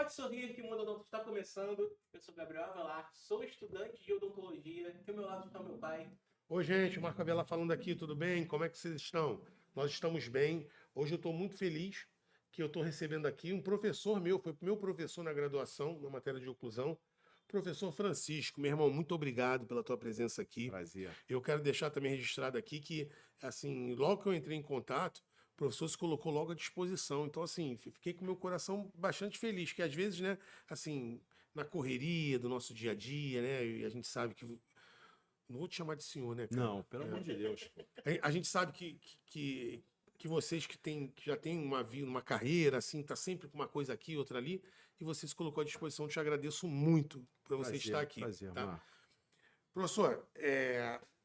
Pode sorrir que o Mundo Odonto está começando. Eu sou Gabriel Avelar, sou estudante de odontologia. Aqui ao meu lado está meu pai. Oi, gente, Marco Avelar falando aqui, tudo bem? Como é que vocês estão? Nós estamos bem. Hoje eu estou muito feliz que eu estou recebendo aqui um professor meu, foi meu professor na graduação, na matéria de oclusão, professor Francisco. Meu irmão, muito obrigado pela tua presença aqui. Prazer. Eu quero deixar também registrado aqui que, assim, logo que eu entrei em contato, o professor se colocou logo à disposição. Então, assim, fiquei com o meu coração bastante feliz, que às vezes, né, assim, na correria do nosso dia a dia, né, e a gente sabe que não vou te chamar de senhor, né, cara? Não, pelo amor de Deus. Pô. A gente sabe que vocês que já têm uma vida, uma carreira, assim, tá sempre com uma coisa aqui, outra ali, e você se colocou à disposição. Te agradeço muito por você estar aqui. Prazer, Tá? Marco. Professor,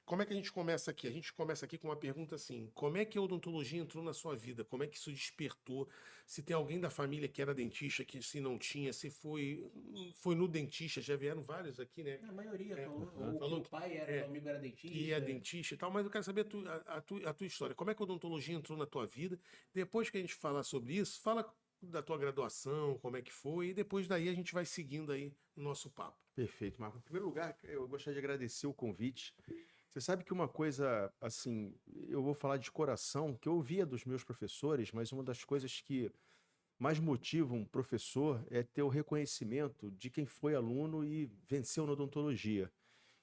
como é que a gente começa aqui? A gente começa aqui com uma pergunta assim: como é que a odontologia entrou na sua vida? Como é que isso despertou? Se tem alguém da família que era dentista, que se não tinha, se foi no dentista, já vieram vários aqui, né? A maioria falou, falou que o pai era, o amigo era dentista. Que é dentista e tal, mas eu quero saber a tua história. Como é que a odontologia entrou na tua vida? Depois que a gente falar sobre isso, fala da tua graduação, como é que foi, e depois daí a gente vai seguindo aí no nosso papo. Perfeito, Marco. Em primeiro lugar, eu gostaria de agradecer o convite. Você sabe que uma coisa, assim, eu vou falar de coração, que eu ouvia dos meus professores, mas uma das coisas que mais motiva um professor é ter o reconhecimento de quem foi aluno e venceu na odontologia.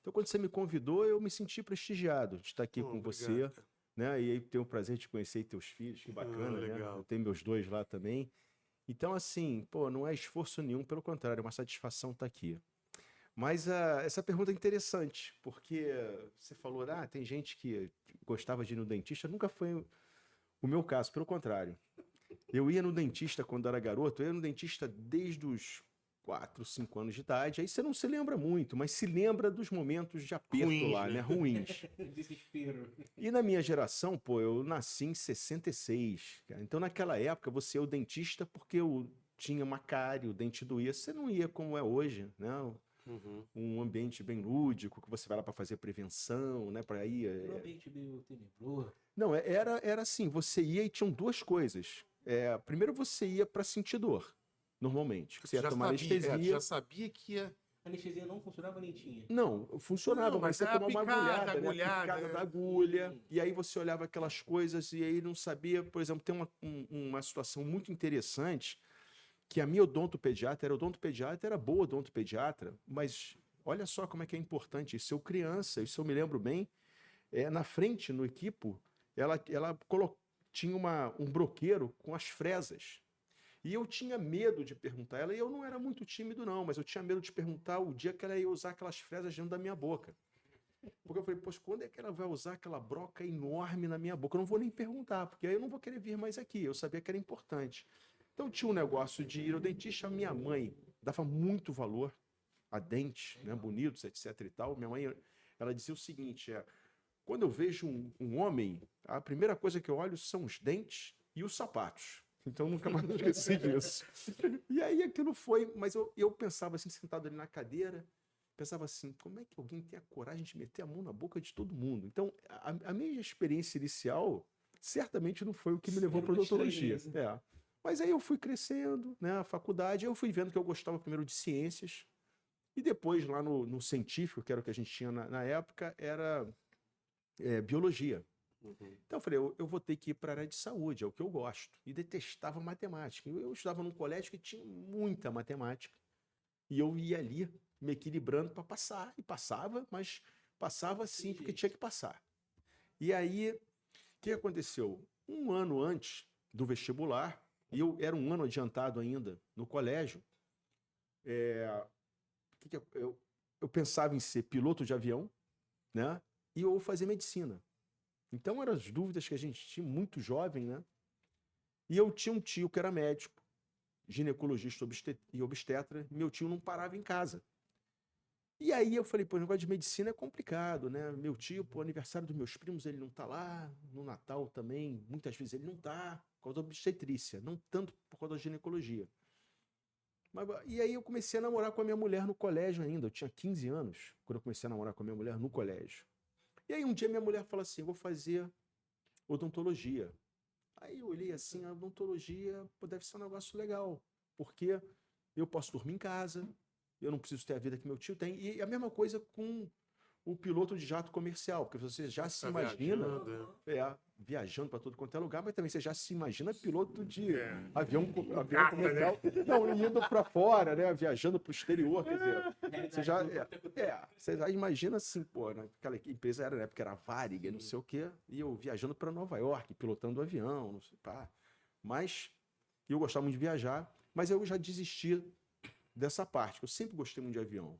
Então, quando você me convidou, eu me senti prestigiado de estar aqui com Obrigado, você, cara. né? E aí tenho o prazer de conhecer teus filhos, que bacana, né? Legal. Eu tenho meus dois lá também. Então, assim, pô, não é esforço nenhum, pelo contrário, é uma satisfação estar aqui. Mas essa pergunta é interessante, porque você falou, tem gente que gostava de ir no dentista, nunca foi o meu caso, pelo contrário. Eu ia no dentista quando era garoto, eu ia no dentista desde os 4, 5 anos de idade, aí você não se lembra muito, mas se lembra dos momentos de aperto Ruins, lá, né? né? Ruins. Desespero. E na minha geração, pô, eu nasci em 66, cara. Então naquela época você ia ao dentista porque eu tinha uma cárie, o dente doía. Você não ia como é hoje, né? Um ambiente bem lúdico, que você vai lá para fazer prevenção, né? Para ir. Um ambiente meio tenebroso. Não, era assim, você ia e tinham duas coisas. Primeiro você ia para sentir dor, normalmente. Você ia Já tomar sabia, anestesia. já sabia que ia. A anestesia não funcionava nem tinha. Não, funcionava, Não, mas mas você é tomava uma a agulhada, né? A agulhada, picada né? da agulha, e aí você olhava aquelas coisas e aí não sabia. Por exemplo, tem uma situação muito interessante, que a minha odontopediatra, era boa odontopediatra, mas olha só como é que é importante isso. Eu criança, isso eu me lembro bem, na frente, no equipo, tinha um broqueiro com as fresas. E eu tinha medo de perguntar ela, e eu não era muito tímido, não, mas eu tinha medo de perguntar o dia que ela ia usar aquelas fresas dentro da minha boca. Porque eu falei, poxa, quando é que ela vai usar aquela broca enorme na minha boca? Eu não vou nem perguntar, porque aí eu não vou querer vir mais aqui. Eu sabia que era importante. Então tinha um negócio de ir ao dentista. Minha mãe dava muito valor a dentes, né, bonitos, etc e tal. Minha mãe, ela dizia o seguinte, quando eu vejo um homem, a primeira coisa que eu olho são os dentes e os sapatos. Então nunca mais esqueci disso. E aí aquilo foi, mas eu pensava assim, sentado ali na cadeira, pensava assim, como é que alguém tem a coragem de meter a mão na boca de todo mundo? Então, a minha experiência inicial certamente não foi o que me levou para a odontologia. Mas aí eu fui crescendo, né, a faculdade, eu fui vendo que eu gostava primeiro de ciências, e depois lá no científico, que era o que a gente tinha na época, era biologia. Então eu falei, eu vou ter que ir para a área de saúde, é o que eu gosto. E detestava matemática. Eu estudava num colégio que tinha muita matemática. E eu ia ali me equilibrando para passar. E passava, mas passava sim, porque tinha que passar. E aí, o que aconteceu? Um ano antes do vestibular, e eu era um ano adiantado ainda no colégio, eu pensava em ser piloto de avião, né? E ou fazer medicina. Então eram as dúvidas que a gente tinha, muito jovem, né? E eu tinha um tio que era médico, ginecologista e obstetra, e meu tio não parava em casa. E aí eu falei, pô, o negócio de medicina é complicado, né? Meu tio, pô, aniversário dos meus primos, ele não tá lá, no Natal também, muitas vezes ele não tá, por causa da obstetrícia, não tanto por causa da ginecologia. E aí eu comecei a namorar com a minha mulher no colégio ainda, eu tinha 15 anos, quando eu comecei a namorar com a minha mulher no colégio. E aí um dia minha mulher falou assim, eu vou fazer odontologia. Aí eu olhei assim, a odontologia, pô, deve ser um negócio legal, porque eu posso dormir em casa, eu não preciso ter a vida que meu tio tem. E a mesma coisa com o piloto de jato comercial, porque você já se imagina viajando para todo quanto é lugar, mas também você já se imagina piloto de avião comercial, não, indo para fora, né? Viajando para o exterior, quer dizer, você já imagina assim, pô, aquela empresa era na época era Varig, não sei o quê, e eu viajando para Nova York, pilotando o avião, não sei, pá. Mas eu gostava muito de viajar, mas eu já desisti dessa parte, que eu sempre gostei muito de avião.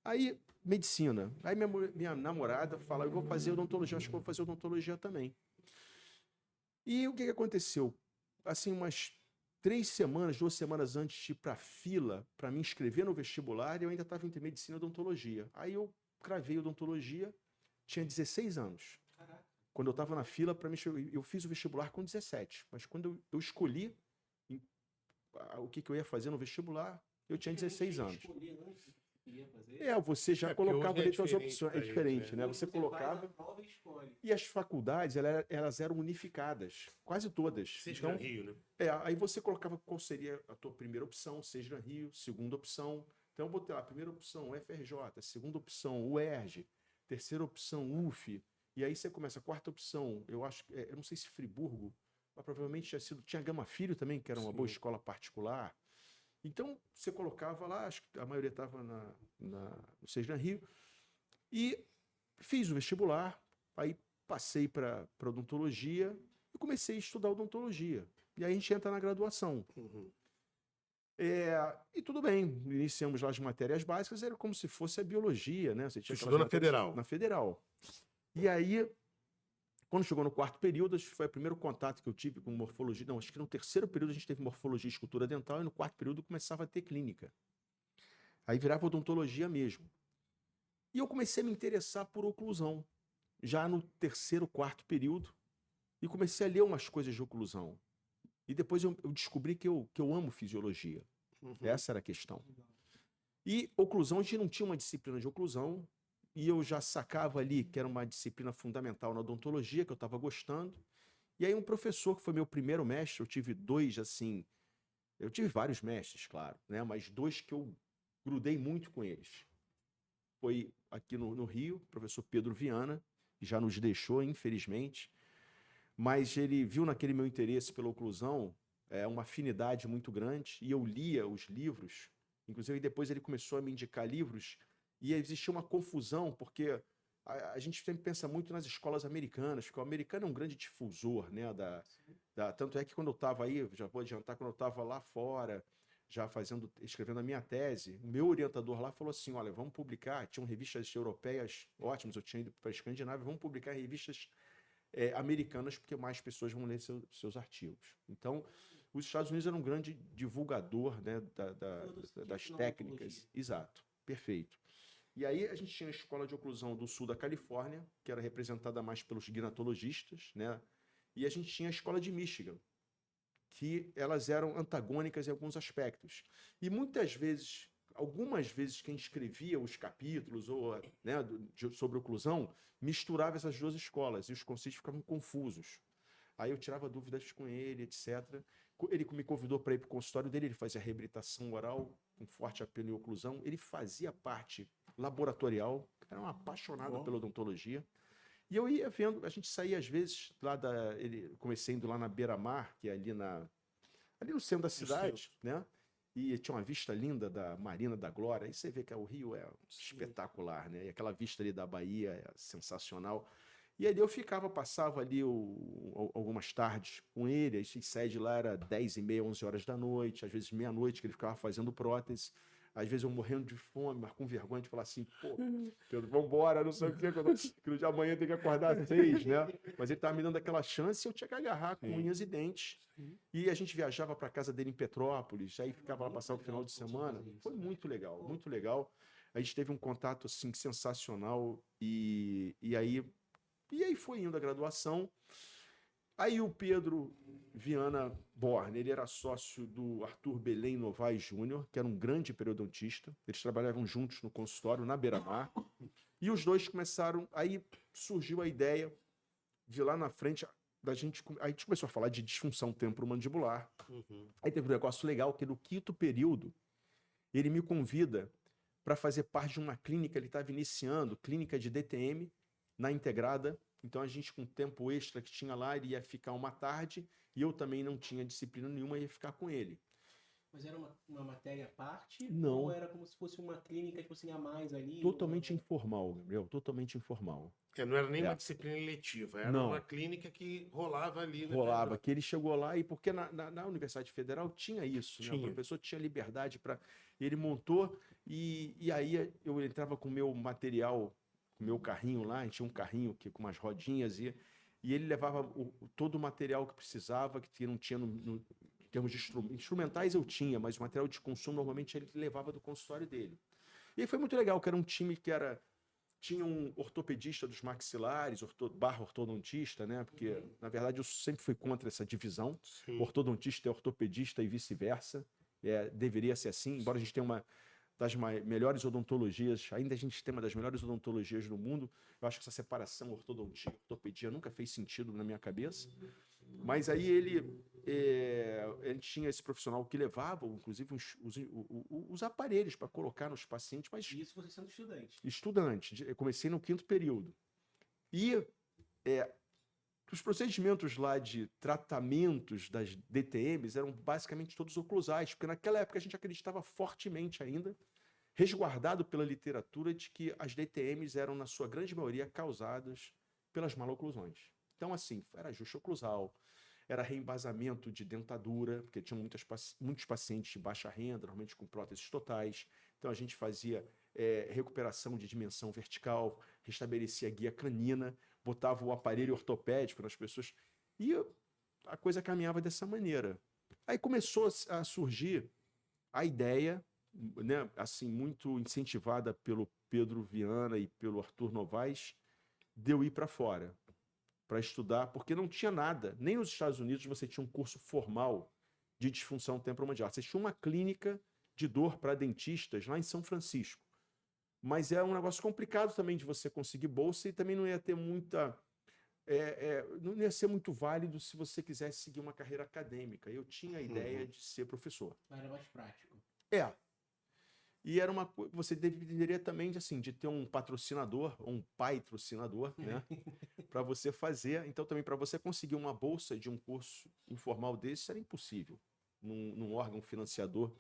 Aí, medicina. Aí minha namorada fala, eu vou fazer odontologia, acho que eu vou fazer odontologia também. E o que aconteceu? Assim, umas 2 semanas antes de ir para a fila, para me inscrever no vestibular, eu ainda estava entre medicina e odontologia. Aí eu cravei odontologia, tinha 16 anos. Caraca. Quando eu estava na fila, eu fiz o vestibular com 17. Mas quando eu escolhi o que eu ia fazer no vestibular, eu tinha 16 anos. Você já colocava ali suas opções. É diferente, né? Você colocava. E as faculdades, elas eram unificadas, quase todas. Seja Rio, né? Aí você colocava qual seria a tua primeira opção, seja Rio, segunda opção. Então eu botei lá, primeira opção, FRJ, segunda opção, UERJ, terceira opção, UF. E aí você começa, a quarta opção, eu acho, eu não sei se Friburgo, mas provavelmente tinha Gama Filho também, que era uma boa escola particular. Então, você colocava lá, acho que a maioria estava no Seja Rio, e fiz o vestibular, aí passei para odontologia e comecei a estudar odontologia. E aí a gente entra na graduação. Uhum. E tudo bem, iniciamos lá as matérias básicas, era como se fosse a biologia, né? Você tinha estudou na Federal? Na Federal. E aí, quando chegou no 4º período, acho que foi o primeiro contato que eu tive com morfologia. Não, acho que no 3º período a gente teve morfologia e escultura dental, e no 4º período começava a ter clínica. Aí virava odontologia mesmo. E eu comecei a me interessar por oclusão, já no 3º, 4º período, e comecei a ler umas coisas de oclusão. E depois eu descobri que eu amo fisiologia. Uhum. Essa era a questão. E oclusão, a gente não tinha uma disciplina de oclusão, e eu já sacava ali que era uma disciplina fundamental na odontologia, que eu estava gostando. E aí um professor, que foi meu primeiro mestre, eu tive 2, assim... Eu tive vários mestres, claro, né? Mas 2 que eu grudei muito com eles. Foi aqui no Rio, o professor Pedro Viana, que já nos deixou, infelizmente. Mas ele viu naquele meu interesse pela oclusão uma afinidade muito grande, e eu lia os livros. Inclusive, depois ele começou a me indicar livros. E existia uma confusão, porque a gente sempre pensa muito nas escolas americanas, porque o americano é um grande difusor, né? Tanto é que quando eu estava aí, já vou adiantar, quando eu estava lá fora, já escrevendo a minha tese, o meu orientador lá falou assim, olha, vamos publicar, tinham revistas europeias ótimas, eu tinha ido para a Escandinávia, vamos publicar revistas americanas, porque mais pessoas vão ler seus artigos. Então, os Estados Unidos eram um grande divulgador, né, das técnicas. Exato, perfeito. E aí a gente tinha a escola de oclusão do sul da Califórnia, que era representada mais pelos ginecologistas, né? E a gente tinha a escola de Michigan, que elas eram antagônicas em alguns aspectos. E algumas vezes quem escrevia os capítulos ou, né, sobre oclusão misturava essas 2 escolas e os conceitos ficavam confusos. Aí eu tirava dúvidas com ele, etc. Ele me convidou para ir para o consultório dele, ele fazia reabilitação oral com forte apelo em oclusão, ele fazia parte laboratorial, era um apaixonado pela odontologia. E eu ia vendo, a gente saía às vezes lá comecei indo lá na Beira-Mar, que é ali no centro da cidade, né? E tinha uma vista linda da Marina da Glória. Aí você vê que o Rio é espetacular, né? E aquela vista ali da Bahia é sensacional. E aí eu passava ali algumas tardes com ele, a sede lá era 10h30, 11 horas da noite, às vezes meia-noite, que ele ficava fazendo prótese. Às vezes eu morrendo de fome, mas com vergonha de falar assim, pô, Pedro, vambora, não sei o quê, que no dia de amanhã tem que acordar às 6, né? Mas ele estava me dando aquela chance e eu tinha que agarrar com unhas e dentes. E a gente viajava para casa dele em Petrópolis, aí ficava lá passar o final de semana. Foi muito legal, muito legal. A gente teve um contato, assim, sensacional e aí foi indo a graduação. Aí o Pedro Viana Borne, ele era sócio do Arthur Belém Novaes Júnior, que era um grande periodontista. Eles trabalhavam juntos no consultório, na Beira-Mar. E os 2 começaram... Aí surgiu a ideia de lá na frente... A gente começou a falar de disfunção temporomandibular. Uhum. Aí teve um negócio legal, que no 5º período, ele me convida para fazer parte de uma clínica, ele estava iniciando, clínica de DTM, na Integrada. Então a gente, com tempo extra que tinha lá, ele ia ficar uma tarde, e eu também não tinha disciplina nenhuma, ia ficar com ele. Mas era uma matéria à parte? Não. Ou era como se fosse uma clínica, tipo assim, a mais ali? Totalmente informal, Gabriel, totalmente informal. Não era nem uma disciplina letiva, era Não. uma clínica que rolava ali. Rolava, que ele chegou lá, e porque na Universidade Federal tinha isso, né? O Tinha. professor tinha liberdade para... Ele montou, e aí eu entrava com o meu material, com o meu carrinho lá, a gente tinha um carrinho com umas rodinhas, e ele levava todo o material que precisava, que não tinha em termos de instrumentais eu tinha, mas o material de consumo normalmente ele levava do consultório dele. E aí foi muito legal, que era um time que tinha um ortopedista dos maxilares, ortodontista, né? Porque, na verdade, eu sempre fui contra essa divisão. Sim. Ortodontista é ortopedista e vice-versa. Deveria ser assim, embora a gente tenha uma das melhores odontologias, ainda a gente tem uma das melhores odontologias do mundo. Eu acho que essa separação ortodontia e ortopedia nunca fez sentido na minha cabeça. Mas aí ele tinha esse profissional que levava, inclusive, os aparelhos para colocar nos pacientes. Mas isso você sendo estudante? Estudante. Eu comecei no 5º período. E os procedimentos lá de tratamentos das DTMs eram basicamente todos oclusais, porque naquela época a gente acreditava fortemente ainda, resguardado pela literatura, de que as DTMs eram, na sua grande maioria, causadas pelas maloclusões. Então, assim, era ajuste oclusal, era reembasamento de dentadura, porque tinham muitos pacientes de baixa renda, normalmente com próteses totais. Então, a gente fazia recuperação de dimensão vertical, restabelecia a guia canina, botava o aparelho ortopédico nas pessoas, e a coisa caminhava dessa maneira. Aí começou a surgir a ideia, né, assim, muito incentivada pelo Pedro Viana e pelo Arthur Novaes, de eu ir para fora, para estudar, porque não tinha nada. Nem nos Estados Unidos você tinha um curso formal de disfunção temporomandibular. Você tinha uma clínica de dor para dentistas lá em São Francisco. Mas é um negócio complicado também de você conseguir bolsa, e também não ia ter muita... não ia ser muito válido se você quisesse seguir uma carreira acadêmica. Eu tinha a ideia de ser professor. Era mais prático. E era você deveria também de ter um patrocinador, ou um patrocinador, né, para você fazer. Então, também para você conseguir uma bolsa de um curso informal desse, era impossível. Num órgão financiador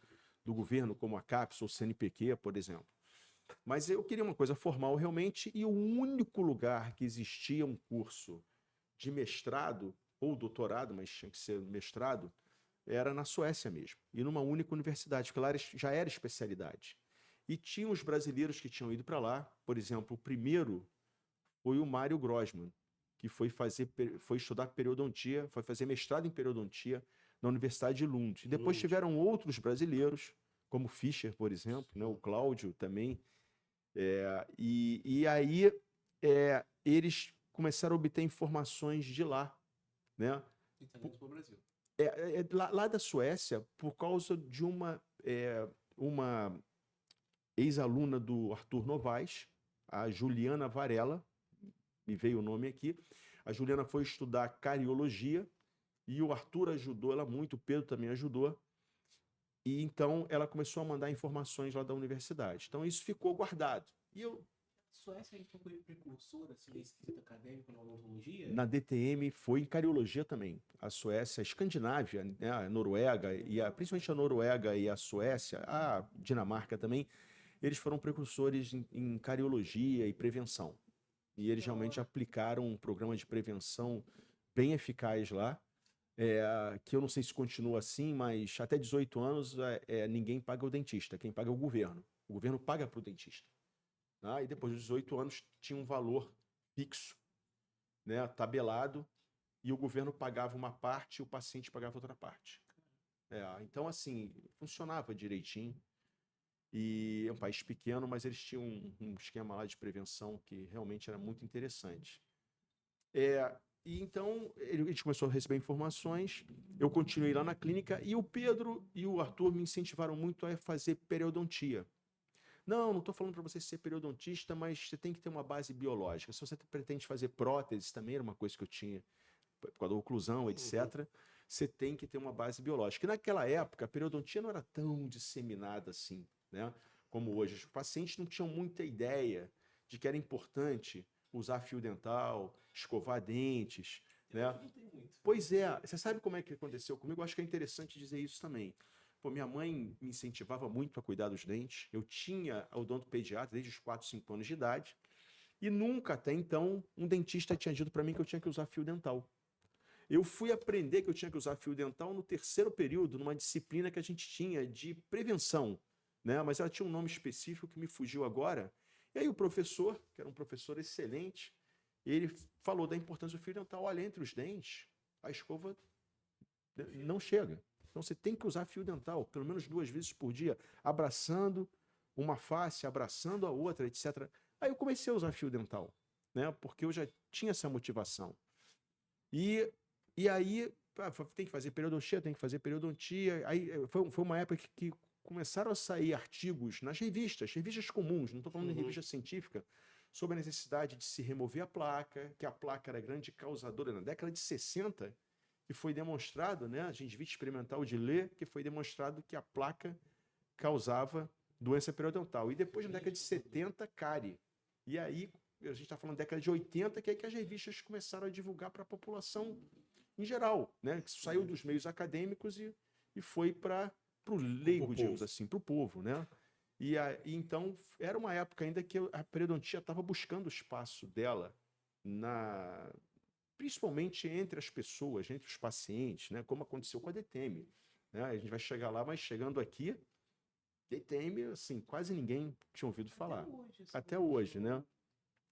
do governo, como a CAPES ou o CNPq, por exemplo. Mas eu queria uma coisa formal realmente, e o único lugar que existia um curso de mestrado ou doutorado, mas tinha que ser mestrado, era na Suécia mesmo, e numa única universidade, porque lá já era especialidade. E tinha os brasileiros que tinham ido para lá. Por exemplo, o primeiro foi o Mário Grossman, que foi estudar periodontia, foi fazer mestrado em periodontia na Universidade de Lund. E depois tiveram outros brasileiros, como Fischer, por exemplo, né, o Cláudio também. E aí eles começaram a obter informações de lá, né? E também para o Brasil. Lá da Suécia, por causa de uma ex-aluna do Arthur Novaes, a Juliana Varela, me veio o nome aqui. A Juliana foi estudar cariologia, e o Arthur ajudou ela muito, o Pedro também ajudou. E então ela começou a mandar informações lá da universidade. Então isso ficou guardado. E eu... A Suécia foi precursora, assim, desse quesito acadêmico na odontologia? Na DTM foi em cariologia também. A Suécia, a Escandinávia, né, a Noruega, principalmente a Noruega e a Suécia, a Dinamarca também, eles foram precursores em cariologia e prevenção. E eles realmente aplicaram um programa de prevenção bem eficaz lá, que eu não sei se continua assim, mas até 18 anos ninguém paga o dentista, quem paga é o governo. O governo paga para o dentista. E depois dos 18 anos tinha um valor fixo, né, tabelado, e o governo pagava uma parte e o paciente pagava outra parte. Então, assim, funcionava direitinho. E é um país pequeno, mas eles tinham um esquema lá de prevenção que realmente era muito interessante. E então, a gente começou a receber informações, eu continuei lá na clínica, e o Pedro e o Arthur me incentivaram muito a fazer periodontia. Não estou falando para você ser periodontista, mas você tem que ter uma base biológica. Se você pretende fazer prótese, também era uma coisa que eu tinha, por causa da oclusão, etc. você tem que ter uma base biológica. E naquela época, a periodontia não era tão disseminada assim, né? Como hoje. Os pacientes não tinham muita ideia de que era importante usar fio dental, escovar dentes, né? Não tem muito. Pois é, você sabe como é que aconteceu comigo? Eu acho que é interessante dizer isso também. Pô, minha mãe me incentivava muito a cuidar dos dentes. Eu tinha odontopediatra desde os 4, 5 anos de idade. E nunca, até então, um dentista tinha dito para mim que eu tinha que usar fio dental. Eu fui aprender que eu tinha que usar fio dental no terceiro período, numa disciplina que a gente tinha de prevenção, né? Mas ela tinha um nome específico que me fugiu agora. E aí o professor, que era um professor excelente, ele falou da importância do fio dental. Olha, entre os dentes, a escova não chega. Então você tem que usar fio dental, pelo menos 2 vezes por dia, abraçando uma face, abraçando a outra, etc. Aí eu comecei a usar fio dental, né? Porque eu já tinha essa motivação. E aí, tem que fazer periodontia, tem que fazer periodontia. Aí foi uma época que começaram a sair artigos nas revistas comuns, não estou falando de revista científica, sobre a necessidade de se remover a placa, que a placa era grande causadora na década de 60, que foi demonstrado, né, a gengivite experimental de Lê, que foi demonstrado que a placa causava doença periodontal. E depois, na década de 70, cárie. E aí, a gente está falando da década de 80, que é que as revistas começaram a divulgar para a população em geral, né? Que saiu dos meios acadêmicos e foi para o leigo, digamos assim, para o povo, né? E então, era uma época ainda que a periodontia estava buscando o espaço dela, principalmente entre as pessoas, entre os pacientes, né? Como aconteceu com a DTM. Né? A gente vai chegar lá, mas chegando aqui, DTM, assim, quase ninguém tinha ouvido falar. Até hoje, né?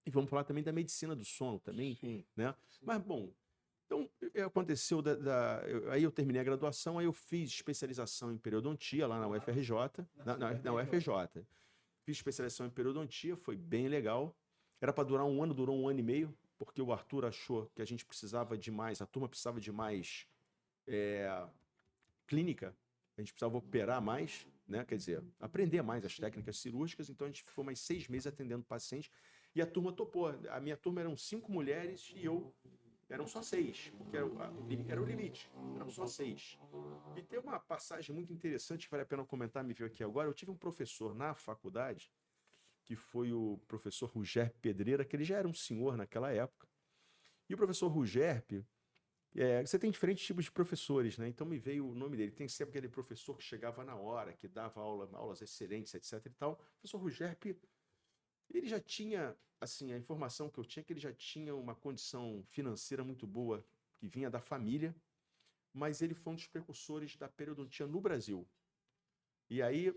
E vamos falar também da medicina do sono também, Sim. né? Mas, bom, então aconteceu aí eu terminei a graduação, aí eu fiz especialização em periodontia lá na UFRJ, na UFRJ. Fiz especialização em periodontia, foi bem legal. Era para durar 1 ano, durou 1 ano e meio, porque o Arthur achou que a gente precisava de mais, a turma precisava de mais clínica, a gente precisava operar mais, né? Quer dizer, aprender mais as técnicas cirúrgicas, então a gente ficou mais 6 meses atendendo pacientes e a turma topou. A minha turma eram 5 mulheres e eu eram só 6, porque era o limite, eram só 6. E tem uma passagem muito interessante que vale a pena comentar, me veio aqui agora. Eu tive um professor na faculdade, que foi o professor Rugerpe Pedreira, que ele já era um senhor naquela época. E o professor Rugerpe, você tem diferentes tipos de professores, né? Então me veio o nome dele. Tem sempre aquele professor que chegava na hora, que dava aulas excelentes, etc. e tal. O professor Rugerpe, ele já tinha, assim, a informação que eu tinha é que ele já tinha uma condição financeira muito boa, que vinha da família, mas ele foi um dos precursores da periodontia no Brasil. E aí,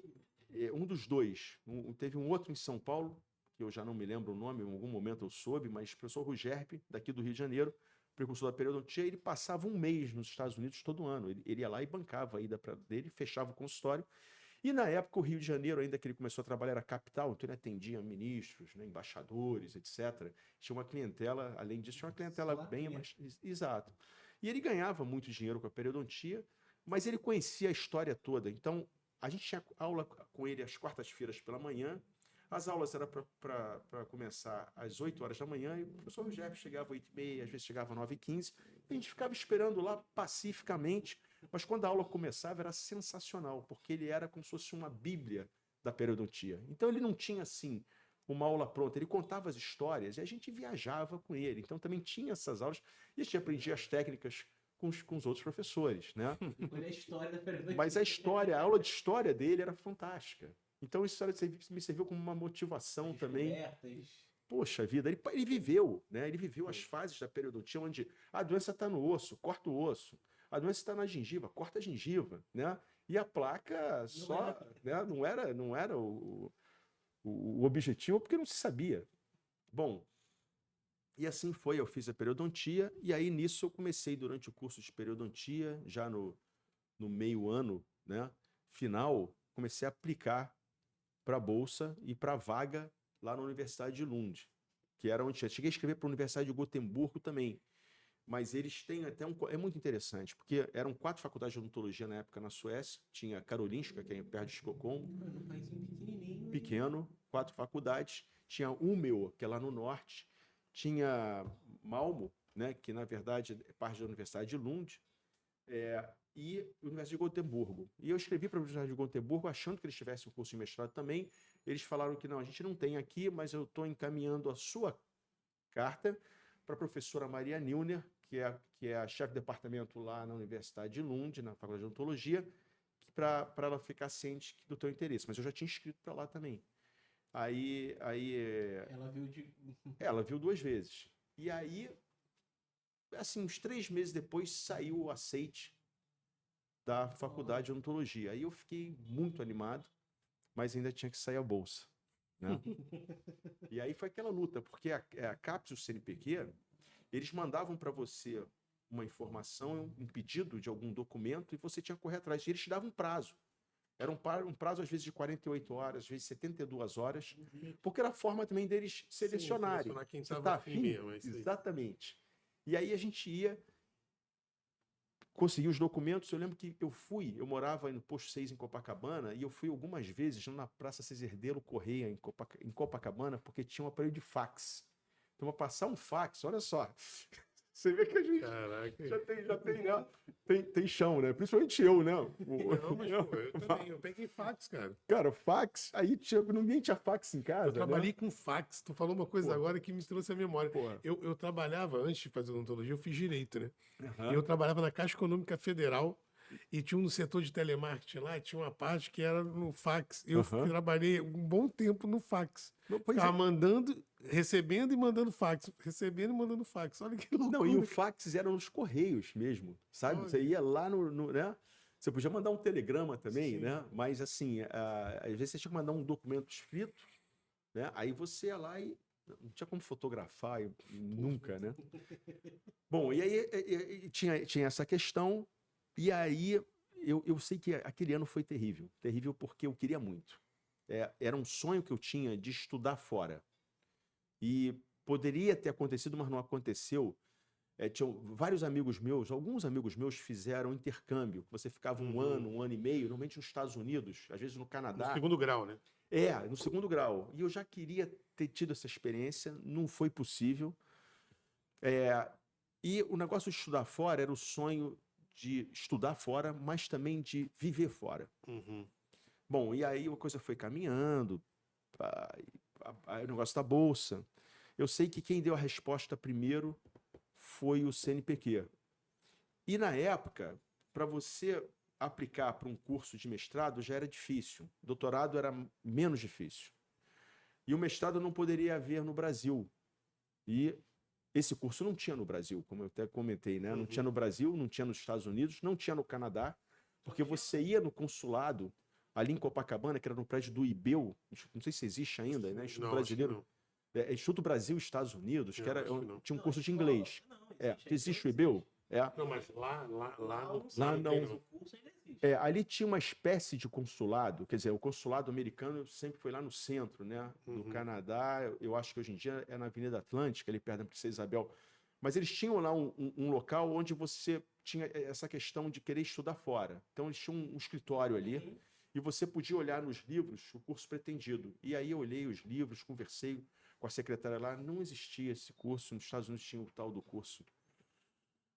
um dos dois, teve um outro em São Paulo, que eu já não me lembro o nome, em algum momento eu soube, mas o professor Rugerpe, daqui do Rio de Janeiro, precursor da periodontia, ele passava 1 mês nos Estados Unidos todo ano. Ele ia lá e bancava a ida dele, fechava o consultório. E na época o Rio de Janeiro, ainda que ele começou a trabalhar, era capital, então ele atendia ministros, né, embaixadores, etc. Tinha uma clientela, além disso, tinha uma clientela bem mais... Exato. E ele ganhava muito dinheiro com a periodontia, mas ele conhecia a história toda. Então, a gente tinha aula com ele às quartas-feiras pela manhã. As aulas eram para começar às 8 horas da manhã, e o professor Rogério chegava às 8h30, às vezes chegava às 9h15, e a gente ficava esperando lá pacificamente, mas quando a aula começava era sensacional, porque ele era como se fosse uma bíblia da periodontia. Então ele não tinha, assim, uma aula pronta, ele contava as histórias e a gente viajava com ele. Então também tinha essas aulas e a gente aprendia as técnicas com os outros professores, né? Olha a história da periodontia. Mas a aula de história dele era fantástica. Então isso me serviu como uma motivação também. Poxa vida, ele viveu, né? Ele viveu as fases da periodontia onde a doença está no osso, corta o osso. A doença está na gengiva, corta a gengiva, né? E a placa só, né? Não era o objetivo porque não se sabia. Bom, e assim foi, eu fiz a periodontia e aí nisso eu comecei durante o curso de periodontia, já no meio ano, né? Final, comecei a aplicar para a bolsa e para a vaga lá na Universidade de Lund, que era onde eu cheguei a escrever para a Universidade de Gotemburgo também. Mas eles têm até é muito interessante, porque eram 4 faculdades de odontologia na época na Suécia, tinha Karolinska, que é perto de Stockholm, Um paísinho pequenininho. Pequeno, 4 faculdades, tinha Umeå, que é lá no norte, tinha Malmo, né, que na verdade é parte da Universidade de Lund, e Universidade de Gotemburgo. E eu escrevi para a Universidade de Gotemburgo achando que eles tivessem um curso de mestrado também. Eles falaram que não, a gente não tem aqui, mas eu estou encaminhando a sua carta para a professora Maria Nilner, que é a chefe de departamento lá na Universidade de Lund, na Faculdade de Odontologia, para ela ficar ciente do teu interesse. Mas eu já tinha inscrito para lá também. Ela viu 2 vezes. E aí, assim, uns 3 meses depois, saiu o aceite da Faculdade de Odontologia. Aí eu fiquei muito animado, mas ainda tinha que sair a bolsa, né? E aí foi aquela luta, porque a CAPES e o CNPq, eles mandavam para você uma informação, um pedido de algum documento, e você tinha que correr atrás. E eles te davam um prazo. Era um prazo, às vezes, de 48 horas, às vezes 72 horas, porque era a forma também deles selecionarem. Selecionar quem Você estava tá afim afim? mesmo, é isso aí. Exatamente. E aí a gente ia, conseguir os documentos. Eu lembro que eu morava no Posto 6 em Copacabana, e eu fui algumas vezes na Praça César Delo Correia, em Copacabana, porque tinha um aparelho de fax. Então, para passar um fax, olha só. Você vê que a gente Caraca. já tem, né? Tem chão, né? Principalmente eu, né? Não, mas pô, eu também. Eu peguei fax, cara. Cara, fax, aí ninguém tinha fax em casa. Eu trabalhei né? com fax. Tu falou uma coisa Pô. agora que me trouxe a memória. Pô. Eu trabalhava, antes de fazer odontologia, eu fiz direito, né? Uhum. E eu trabalhava na Caixa Econômica Federal e tinha no setor de telemarketing lá, e tinha uma parte que era no fax. Eu Uhum. trabalhei um bom tempo no fax. Não, pois Ficava é. mandando, recebendo e mandando fax. Recebendo e mandando fax. Olha que loucura. Não, e o fax era nos correios mesmo, sabe? Olha. Você ia lá né? Você podia mandar um telegrama também, Sim. né? Mas assim, às vezes você tinha que mandar um documento escrito, né? Aí você ia lá e não tinha como fotografar, nunca, né? Bom, e aí tinha essa questão, e aí eu sei que aquele ano foi terrível. Terrível porque eu queria muito. Era um sonho que eu tinha de estudar fora. E poderia ter acontecido, mas não aconteceu. Tinham vários amigos meus, alguns amigos meus fizeram intercâmbio. Você ficava um ano e meio, normalmente nos Estados Unidos, às vezes no Canadá. No segundo grau, né? No segundo grau. E eu já queria ter tido essa experiência, não foi possível. E o negócio de estudar fora era o sonho de estudar fora, mas também de viver fora. Uhum. Bom, e aí a coisa foi caminhando, o negócio da bolsa. Eu sei que quem deu a resposta primeiro foi o CNPq. E na época, para você aplicar para um curso de mestrado já era difícil. Doutorado era menos difícil. E o mestrado não poderia haver no Brasil. E esse curso não tinha no Brasil, como eu até comentei, né? Não tinha no Brasil, não tinha nos Estados Unidos, não tinha no Canadá, porque você ia no consulado ali em Copacabana, que era no prédio do IBEU, não sei se existe ainda, né? Instituto Brasileiro. Instituto Brasil Estados Unidos, que tinha um curso de inglês. Existe o IBEU? Não, mas lá não. Ali tinha uma espécie de consulado, quer dizer, o consulado americano sempre foi lá no centro, né? No Canadá, eu acho que hoje em dia é na Avenida Atlântica, ali perto da Princesa Isabel. Mas eles tinham lá um local onde você tinha essa questão de querer estudar fora. Então eles tinham um escritório ali e você podia olhar nos livros o curso pretendido. E aí eu olhei os livros, conversei com a secretária lá, não existia esse curso, nos Estados Unidos tinha o tal do curso.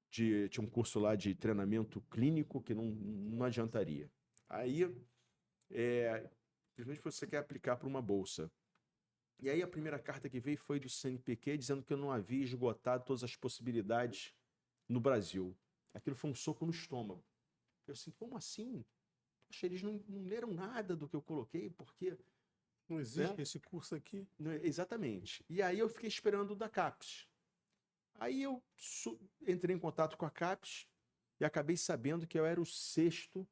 Tinha um curso lá de treinamento clínico que não adiantaria. Aí, simplesmente você quer aplicar para uma bolsa. E aí a primeira carta que veio foi do CNPq, dizendo que eu não havia esgotado todas as possibilidades no Brasil. Aquilo foi um soco no estômago. Eu assim, como assim? Poxa, eles não leram nada do que eu coloquei, porque... Não existe esse curso aqui? Exatamente. E aí eu fiquei esperando o da CAPES. Aí eu entrei em contato com a CAPES e acabei sabendo que eu era o 6º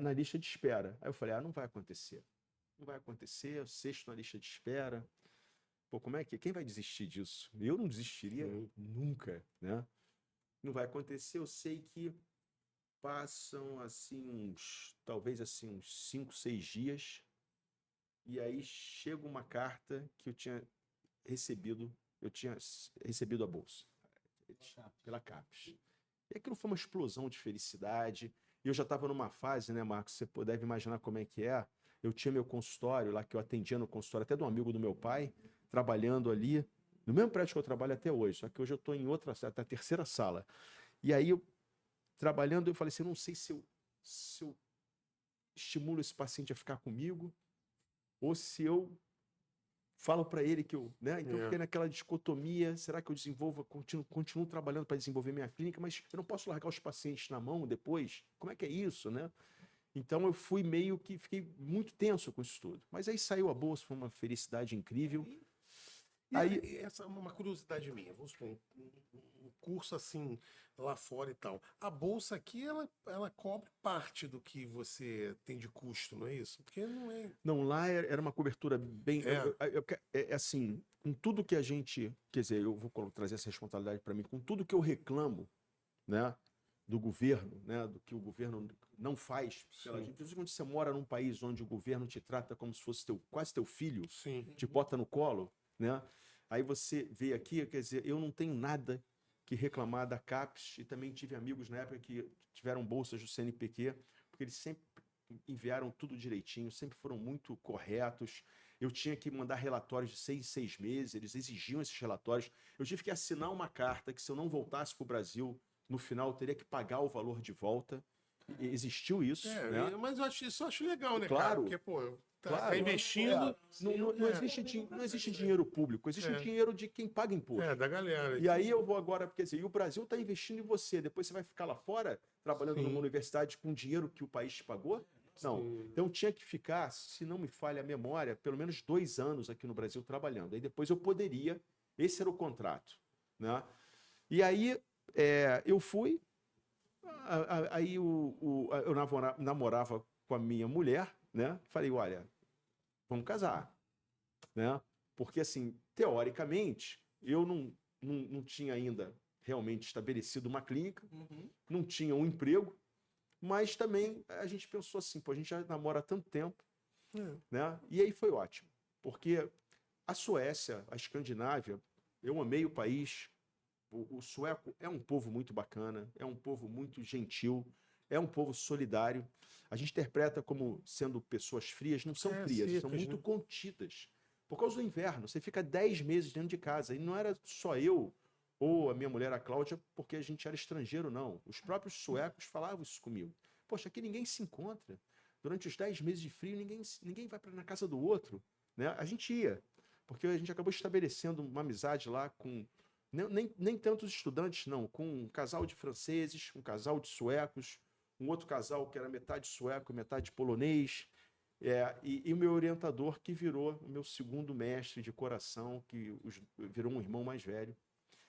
na lista de espera. Aí eu falei, não vai acontecer. Não vai acontecer, o 6º na lista de espera. Pô, como é que... Quem vai desistir disso? Eu não desistiria nunca, né? Não vai acontecer, eu sei que passam, assim, talvez assim, uns 5, 6 dias, e aí chega uma carta que eu tinha recebido a bolsa pela CAPES. E aquilo foi uma explosão de felicidade. E eu já estava numa fase, né, Marcos? Você deve imaginar como é que é. Eu tinha meu consultório lá, que eu atendia no consultório até de um amigo do meu pai, trabalhando ali, no mesmo prédio que eu trabalho até hoje, só que hoje eu estou em outra sala, a terceira sala. E aí trabalhando, eu falei assim, eu não sei se eu estimulo esse paciente a ficar comigo ou se eu falo para ele que eu, né? Então eu fiquei naquela dicotomia, será que eu continuo trabalhando para desenvolver minha clínica, mas eu não posso largar os pacientes na mão depois? Como é que é isso, né? Então eu fui meio que, fiquei muito tenso com isso tudo. Mas aí saiu a bolsa, foi uma felicidade incrível. Aí, essa é uma curiosidade minha. Vamos supor, um curso assim lá fora e tal. A bolsa aqui, ela cobre parte do que você tem de custo, não é isso? Porque não é. Não, lá era uma cobertura bem. É assim, com tudo que a gente. Quer dizer, eu vou trazer essa responsabilidade para mim, com tudo que eu reclamo, né, do governo, né, do que o governo não faz pela gente. Principalmente quando você mora num país onde o governo te trata como se fosse quase teu filho, te bota no colo, né? Aí você vê aqui, quer dizer, eu não tenho nada que reclamar da CAPES e também tive amigos na época que tiveram bolsas do CNPq, porque eles sempre enviaram tudo direitinho, sempre foram muito corretos. Eu tinha que mandar relatórios de 6 em 6 meses, eles exigiam esses relatórios. Eu tive que assinar uma carta que se eu não voltasse para o Brasil, no final eu teria que pagar o valor de volta. Existiu isso, né? Mas isso eu acho legal, né, Claro, cara? Porque, pô, tá claro, investindo. Não existe dinheiro público, existe dinheiro de quem paga imposto. Da galera. E aí eu vou agora, porque assim, e o Brasil está investindo em você, depois você vai ficar lá fora trabalhando numa universidade com dinheiro que o país te pagou? Não. Então tinha que ficar, se não me falha a memória, pelo menos 2 anos aqui no Brasil trabalhando. Aí depois eu poderia, esse era o contrato, né? E aí eu fui, aí eu namorava com a minha mulher, né? Falei, olha, vamos casar, né? Porque assim, teoricamente, eu não tinha ainda realmente estabelecido uma clínica, não tinha um emprego, mas também a gente pensou assim, pô, a gente já namora há tanto tempo, né? E aí foi ótimo, porque a Suécia, a Escandinávia, eu amei o país. O sueco é um povo muito bacana, é um povo muito gentil, é um povo solidário. A gente interpreta como sendo pessoas frias, não são frias, secas, são muito né? contidas. Por causa do inverno, você fica 10 meses dentro de casa. E não era só eu ou a minha mulher, a Cláudia, porque a gente era estrangeiro, não. Os próprios suecos falavam isso comigo. Poxa, aqui ninguém se encontra. Durante os 10 meses de frio, ninguém vai na casa do outro, né? A gente ia, porque a gente acabou estabelecendo uma amizade lá com nem tantos estudantes, não, com um casal de franceses, um casal de suecos, um outro casal que era metade sueco, metade polonês, e o meu orientador, que virou o meu segundo mestre de coração, que virou um irmão mais velho.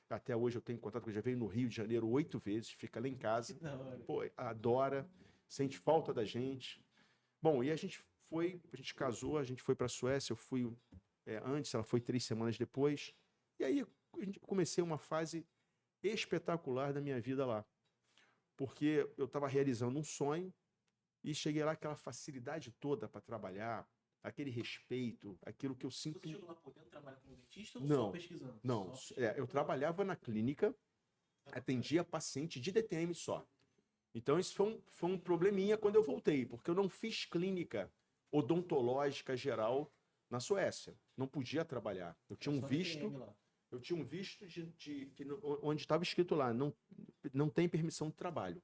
Até hoje eu tenho contato com ele, já veio no Rio de Janeiro 8 vezes, fica lá em casa. Pô, adora, sente falta da gente. Bom, e a gente casou, a gente foi para a Suécia, eu fui antes, ela foi 3 semanas depois. E aí comecei uma fase espetacular da minha vida lá. Porque eu estava realizando um sonho e cheguei lá, aquela facilidade toda para trabalhar, aquele respeito, aquilo que eu sinto. Você chegou lá podendo trabalhar como dentista ou Não, só pesquisando? não. Eu trabalhava na clínica, atendia paciente de DTM só. Então isso foi um probleminha quando eu voltei, porque eu não fiz clínica odontológica geral na Suécia. Não podia trabalhar. Eu tinha um visto onde estava escrito lá, não tem permissão de trabalho.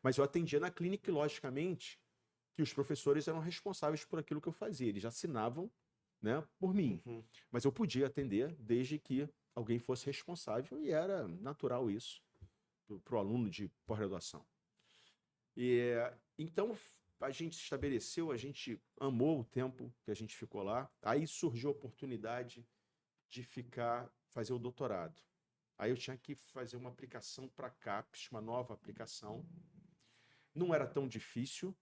Mas eu atendia na clínica e, logicamente, que os professores eram responsáveis por aquilo que eu fazia. Eles assinavam, né, por mim. Mas eu podia atender desde que alguém fosse responsável e era natural isso para o aluno de pós-graduação. Então, a gente se estabeleceu, a gente amou o tempo que a gente ficou lá. Aí surgiu a oportunidade de fazer o doutorado. Aí eu tinha que fazer uma aplicação para a CAPES, uma nova aplicação. Não era tão difícil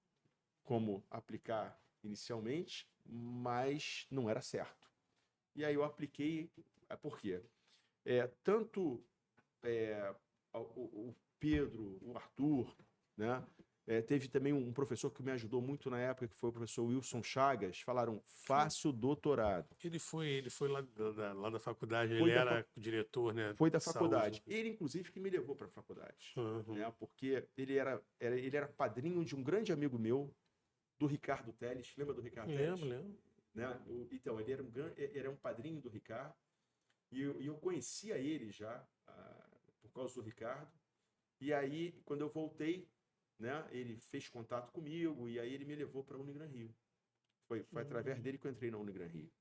como aplicar inicialmente, mas não era certo. E aí eu apliquei, por quê? Tanto o Pedro, o Arthur, né? Teve também um professor que me ajudou muito na época, que foi o professor Wilson Chagas, falaram, faça o doutorado. Ele foi lá da faculdade, ele era diretor, né? Foi da faculdade. Ele, inclusive, que me levou para a faculdade. Né? Porque ele era padrinho de um grande amigo meu, do Ricardo Teles. Lembra do Ricardo Teles? Lembro. Né? Então, ele era um padrinho do Ricardo. E eu conhecia ele já, por causa do Ricardo. E aí, quando eu voltei, né, ele fez contato comigo e aí ele me levou para a Unigran Rio. Foi através dele que eu entrei na Unigran Rio.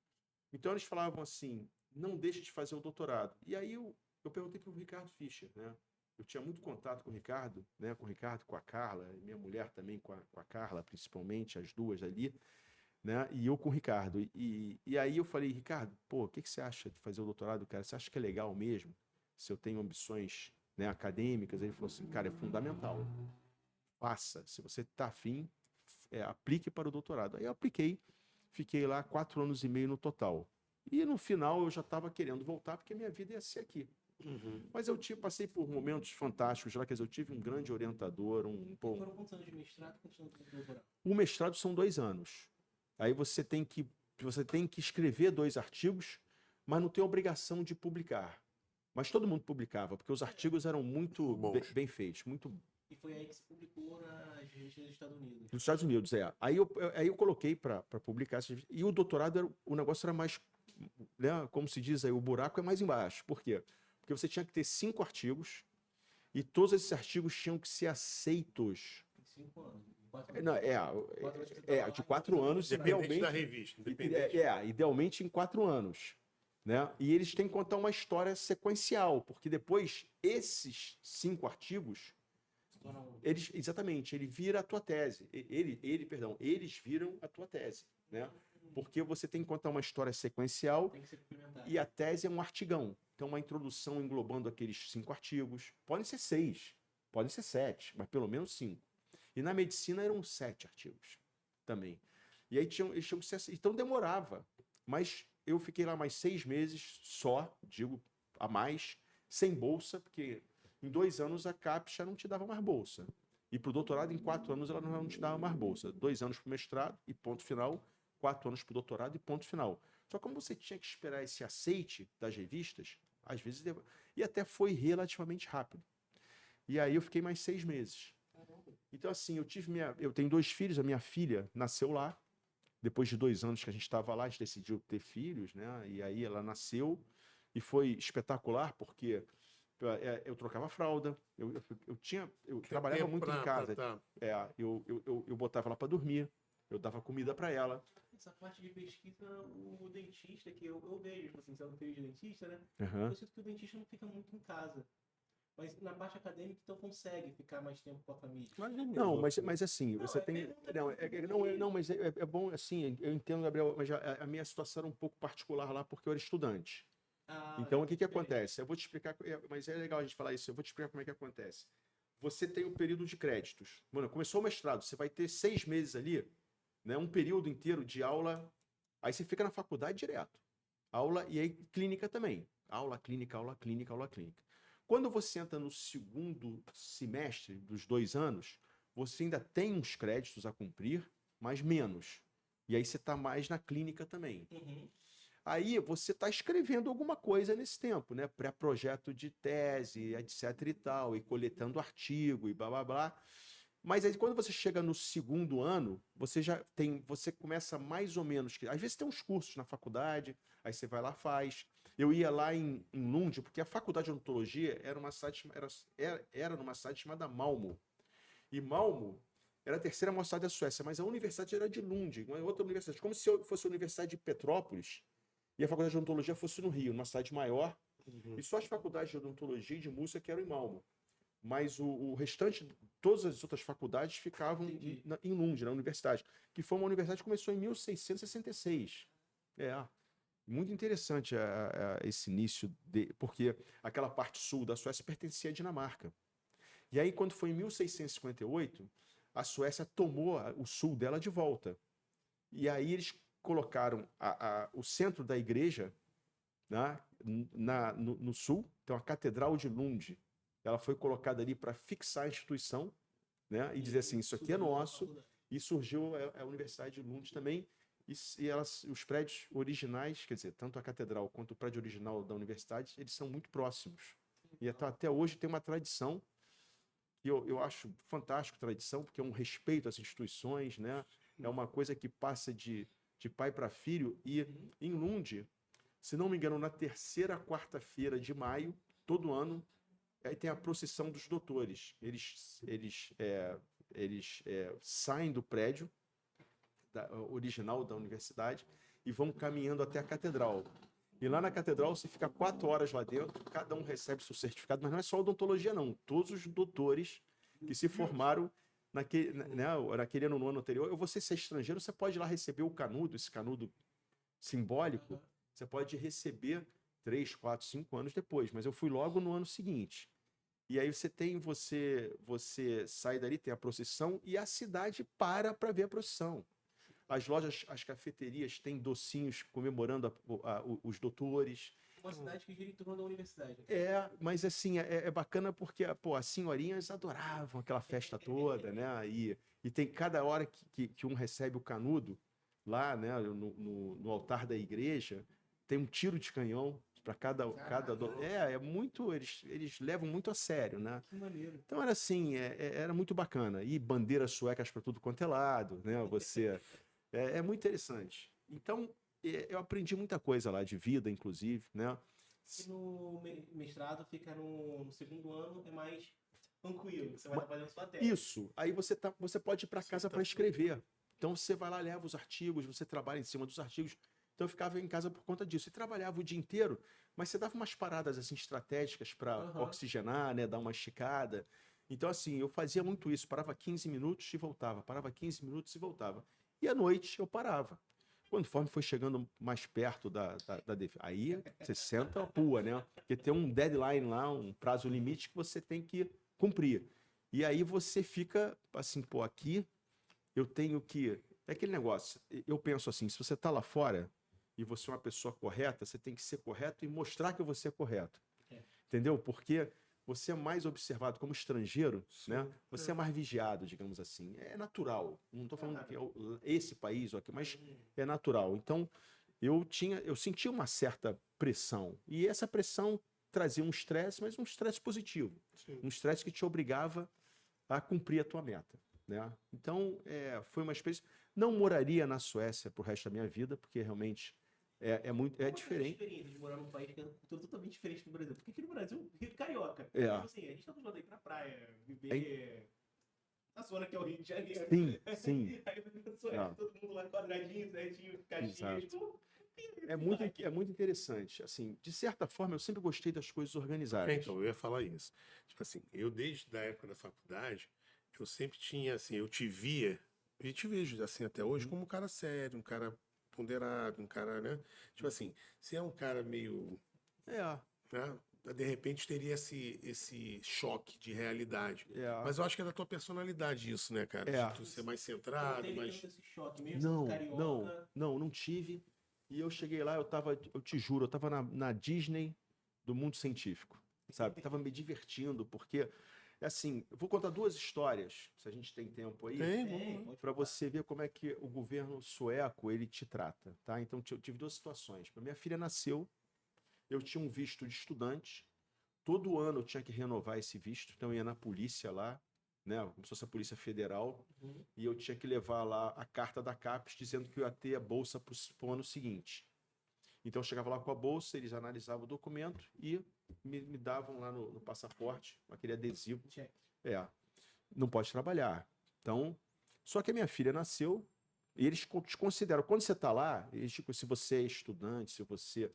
Então eles falavam assim, não deixe de fazer o doutorado. E aí eu perguntei para o Ricardo Fischer, né? Eu tinha muito contato com o Ricardo, né? Com o Ricardo, com a Carla, minha mulher também com a Carla, principalmente, as duas ali, né? E eu com o Ricardo. E aí eu falei, Ricardo, pô, o que você acha de fazer o doutorado, cara? Você acha que é legal mesmo? Se eu tenho ambições, né, acadêmicas? Ele falou assim, cara, é fundamental. Faça. Se você está afim, aplique para o doutorado. Aí eu apliquei, fiquei lá 4 anos e meio no total. E no final eu já estava querendo voltar, porque a minha vida ia ser aqui. Mas eu passei por momentos fantásticos lá, quer dizer, eu tive um grande orientador. Foram quantos anos de mestrado e quantos anos de doutorado? O mestrado são 2 anos. Aí você tem que escrever 2 artigos, mas não tem obrigação de publicar. Mas todo mundo publicava, porque os artigos eram muito bem feitos, muito. E foi aí que se publicou nas revistas dos Estados Unidos. Nos Estados Unidos, é. Aí eu coloquei para publicar. E o doutorado, o negócio era mais, né, como se diz aí, o buraco é mais embaixo. Por quê? Porque você tinha que ter 5 artigos e todos esses artigos tinham que ser aceitos. 5 anos. De 4 anos, Independente da revista. Idealmente em 4 anos. Né? E eles têm que contar uma história sequencial, porque depois esses 5 artigos, ele vira a tua tese. Eles viram a tua tese, né? Porque você tem que contar uma história sequencial e a tese é um artigão. Então, uma introdução englobando aqueles 5 artigos. Podem ser 6, podem ser 7, mas pelo menos 5. E na medicina eram 7 artigos também. E aí eles tinham que ser. Então demorava. Mas eu fiquei lá mais 6 meses só, digo, a mais, sem bolsa, porque em 2 anos a CAPES não te dava mais bolsa. E para o doutorado, em 4 anos, ela não te dava mais bolsa. 2 anos para o mestrado e ponto final. 4 anos para o doutorado e ponto final. Só que como você tinha que esperar esse aceite das revistas, às vezes... E até foi relativamente rápido. E aí eu fiquei mais 6 meses. Então, assim, eu tenho 2 filhos, a minha filha nasceu lá. Depois de 2 anos que a gente estava lá, a gente decidiu ter filhos, né? E aí ela nasceu e foi espetacular, porque eu trocava fralda, eu trabalhava muito em casa. Eu botava ela para dormir, eu dava comida para ela. Essa parte de pesquisa, o dentista, que eu vejo, assim, você é um filho de dentista, né? Uhum. Eu sinto que o dentista não fica muito em casa. Mas na parte acadêmica, então consegue ficar mais tempo com a família. Não, mas assim, você tem. Mas é bom, assim, eu entendo, Gabriel, mas a minha situação era um pouco particular lá porque eu era estudante. Então, o que acontece? Eu vou te explicar, mas é legal a gente falar isso, eu vou te explicar como é que acontece. Você tem o período de créditos. Mano, começou o mestrado, você vai ter 6 meses ali, né, um período inteiro de aula, aí você fica na faculdade direto. Aula e aí clínica também. Aula, clínica, aula, clínica, aula, clínica. Quando você entra no segundo semestre dos 2 anos, você ainda tem uns créditos a cumprir, mas menos. E aí você está mais na clínica também. Uhum. Aí você está escrevendo alguma coisa nesse tempo, né? Pré-projeto de tese, etc e tal, e coletando artigo e blá blá blá. Mas aí quando você chega no segundo ano, você começa mais ou menos, às vezes tem uns cursos na faculdade, aí você vai lá faz. Eu ia lá em Lund, porque a faculdade de odontologia era numa cidade chamada Malmo. E Malmo era a 3ª maior cidade da Suécia, mas a universidade era de Lund, uma outra universidade, como se fosse a Universidade de Petrópolis e a faculdade de odontologia fosse no Rio, numa cidade maior. E só as faculdades de odontologia e de música que eram em Malmo. Mas o restante, todas as outras faculdades ficavam em Lund, na universidade, que foi uma universidade que começou em 1666. Muito interessante esse início, porque aquela parte sul da Suécia pertencia à Dinamarca. E aí, quando foi em 1658, a Suécia tomou o sul dela de volta. E aí eles colocaram o centro da igreja, né, no sul, então a Catedral de Lund, ela foi colocada ali para fixar a instituição, né, e dizer assim, isso aqui é nosso, e surgiu a Universidade de Lund também, e os prédios originais, quer dizer, tanto a catedral quanto o prédio original da universidade, eles são muito próximos. E até hoje tem uma tradição, e eu acho fantástico a tradição, porque é um respeito às instituições, né? É uma coisa que passa de pai para filho, e em Lund, se não me engano, na 3ª quarta-feira de maio, todo ano, Aí tem a procissão dos doutores. Eles saem do prédio original da universidade e vão caminhando até a catedral. E lá na catedral você fica 4 horas lá dentro, cada um recebe seu certificado, mas não é só odontologia, não. Todos os doutores que se formaram naquele ano, no ano anterior. Ou você ser estrangeiro, você pode ir lá receber o canudo, esse canudo simbólico, você pode receber 3, 4, 5 anos depois. Mas eu fui logo no ano seguinte. E aí você sai dali, tem a procissão e a cidade para ver a procissão. As lojas, as cafeterias têm docinhos comemorando os doutores. Uma cidade que gira em torno da universidade. Mas assim, é bacana porque, pô, as senhorinhas adoravam aquela festa toda, né? E tem cada hora que um recebe o canudo, lá, né, no altar da igreja, tem um tiro de canhão para cada muito, eles levam muito a sério, né? Que maneiro. Então era assim, era muito bacana. E bandeiras suecas para tudo quanto é lado, né? É muito interessante. Então, eu aprendi muita coisa lá, de vida, inclusive, né? E no mestrado fica no segundo ano, é mais tranquilo, você vai estar fazendo sua tese. Isso. Aí você pode ir para casa para escrever. Então você vai lá, leva os artigos, você trabalha em cima dos artigos. Então eu ficava em casa por conta disso. E trabalhava o dia inteiro, mas você dava umas paradas assim estratégicas para oxigenar, né, dar uma esticada. Então assim, eu fazia muito isso, parava 15 minutos e voltava, parava 15 minutos e voltava. E à noite eu parava. Conforme foi chegando mais perto aí você senta a pua, né? Porque tem um deadline lá, um prazo limite que você tem que cumprir. E aí você fica assim, pô, aqui eu tenho que... É aquele negócio, eu penso assim, se você está lá fora e você é uma pessoa correta, você tem que ser correto e mostrar que você é correto. Entendeu? Porque você é mais observado como estrangeiro, né? Você é mais vigiado, digamos assim. É natural. Não estou falando que é esse país ou aqui, mas é natural. Então, eu sentia uma certa pressão. E essa pressão trazia um estresse, mas um estresse positivo. Sim. Um estresse que te obrigava a cumprir a tua meta, né? Então, foi uma experiência. Não moraria na Suécia pro resto da minha vida, porque realmente é diferente. A experiência de morar num país que é totalmente diferente do Brasil. Porque aqui no Brasil, Rio de Carioca. É. Tipo assim, a gente tá acostumado a ir pra praia, viver na zona que é o Rio de Janeiro. Sim. Aí na Suécia, todo mundo lá quadradinho, certinho, caixinha. Exato. É muito interessante. Assim, de certa forma, eu sempre gostei das coisas organizadas. Então, eu ia falar isso. Tipo assim, eu desde a época da faculdade, eu sempre tinha, assim, eu te via, e te vejo, assim, até hoje, como um cara sério, um cara ponderado, um cara, né? Tipo assim, se é um cara meio, né? De repente teria esse choque de realidade. Mas eu acho que é da tua personalidade isso, né, cara? De tu ser mais centrado, Não mais... teve esse choque mesmo, carioca. Não tive. E eu cheguei lá, eu te juro, eu tava na Disney do mundo científico, sabe? Tava me divertindo, porque, assim, eu vou contar 2 histórias, se a gente tem tempo aí, para você ver como é que o governo sueco, ele te trata, tá? Então, eu tive 2 situações. Minha filha nasceu, eu tinha um visto de estudante, todo ano eu tinha que renovar esse visto, então eu ia na polícia lá, né, como se fosse a Polícia Federal, e eu tinha que levar lá a carta da CAPES dizendo que eu ia ter a bolsa para o ano seguinte. Então eu chegava lá com a bolsa, eles analisavam o documento e me davam lá no passaporte aquele adesivo. Não pode trabalhar. Então, só que a minha filha nasceu e eles te consideram, quando você está lá, se você é estudante, se você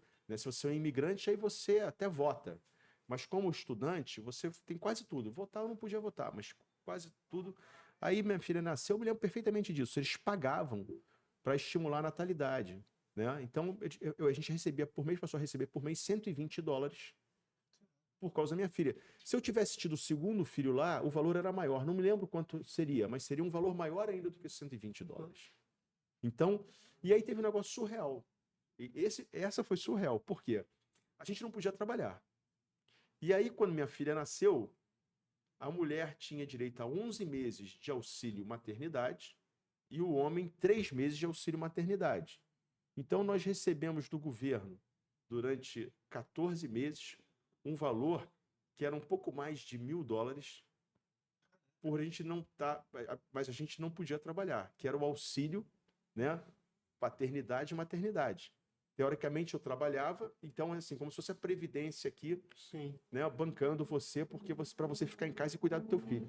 é um imigrante, aí você até vota. Mas como estudante, você tem quase tudo. Votar eu não podia votar, mas quase tudo. Aí minha filha nasceu, eu me lembro perfeitamente disso. Eles pagavam para estimular a natalidade, né? Então a gente recebia por mês, passou a receber por mês $120 por causa da minha filha. Se eu tivesse tido o segundo filho lá, o valor era maior. Não me lembro quanto seria, mas seria um valor maior ainda do que $120. Então, e aí teve um negócio surreal. E essa foi surreal. Por quê? A gente não podia trabalhar. E aí, quando minha filha nasceu, a mulher tinha direito a 11 meses de auxílio maternidade e o homem 3 meses de auxílio maternidade. Então, nós recebemos do governo, durante 14 meses, um valor que era um pouco mais de $1.000, por a gente não mas a gente não podia trabalhar, que era o auxílio, né, paternidade e maternidade. Teoricamente eu trabalhava, então assim, como se fosse a previdência aqui, Sim. né, bancando você, porque para você ficar em casa e cuidar do teu filho.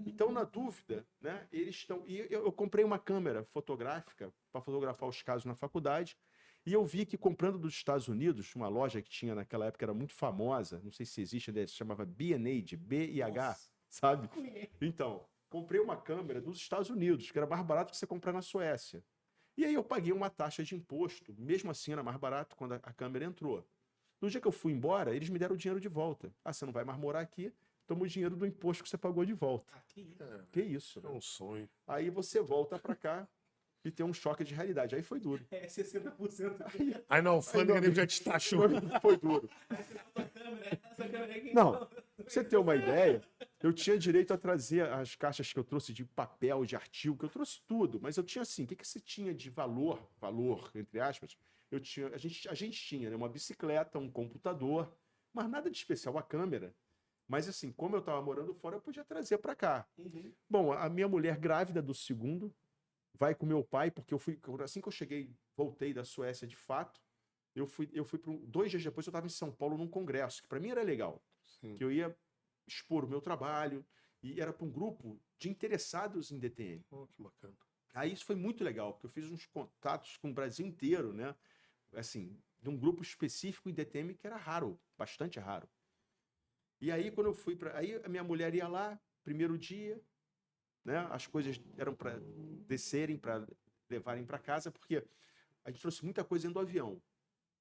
Então, na dúvida, né, eles estão. E eu comprei uma câmera fotográfica para fotografar os casos na faculdade. E eu vi que comprando dos Estados Unidos, uma loja que tinha naquela época era muito famosa, não sei se existe, se chamava B&H, B-I-H, Nossa. sabe? Então, comprei uma câmera dos Estados Unidos, que era mais barato que você comprar na Suécia. E aí eu paguei uma taxa de imposto, mesmo assim era mais barato quando a câmera entrou. No dia que eu fui embora, eles me deram o dinheiro de volta. Ah, você não vai mais morar aqui, toma o dinheiro do imposto que você pagou de volta. Que isso, É né? um sonho. Aí você volta pra cá e tem um choque de realidade. Aí foi duro. É 60%. Aí na alfândega ele já te taxou. Foi duro. Aí você botou a câmera, essa câmera aqui. Não, pra você ter uma ideia, eu tinha direito a trazer as caixas que eu trouxe de papel, de artigo, que eu trouxe tudo, mas eu tinha assim, o que você tinha de valor, entre aspas, a gente tinha, né, uma bicicleta, um computador, mas nada de especial, a câmera. Mas assim, como eu estava morando fora, eu podia trazer para cá. Uhum. Bom, a minha mulher grávida do segundo vai com meu pai, porque assim que eu cheguei, voltei da Suécia de fato, eu fui para 2 dias depois, eu estava em São Paulo num congresso, que para mim era legal, Sim. que eu ia expor o meu trabalho, e era para um grupo de interessados em DTM. Oh, que bacana. Aí isso foi muito legal, porque eu fiz uns contatos com o Brasil inteiro, né? Assim, de um grupo específico em DTM que era raro, bastante raro. E aí, quando eu fui para. Aí a minha mulher ia lá, primeiro dia, né? As coisas eram para descerem, para levarem para casa, porque a gente trouxe muita coisa dentro do avião,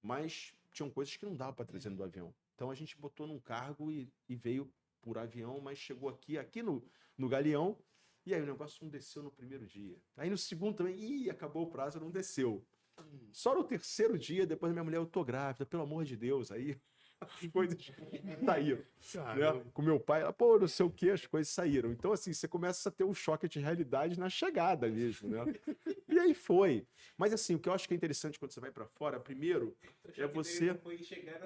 mas tinham coisas que não dava para trazer dentro do avião. Então a gente botou num cargo e veio por avião, mas chegou aqui no Galeão, e aí o negócio não desceu no primeiro dia. Aí no segundo também, acabou o prazo, não desceu. Só no terceiro dia, depois a minha mulher, eu tô grávida, pelo amor de Deus, aí as coisas saíram. Né? Com meu pai, ela, pô, não sei o que, as coisas saíram. Então, assim, você começa a ter um choque de realidade na chegada mesmo, né? E aí foi. Mas, assim, o que eu acho que é interessante quando você vai para fora, primeiro, é você... Foi chegar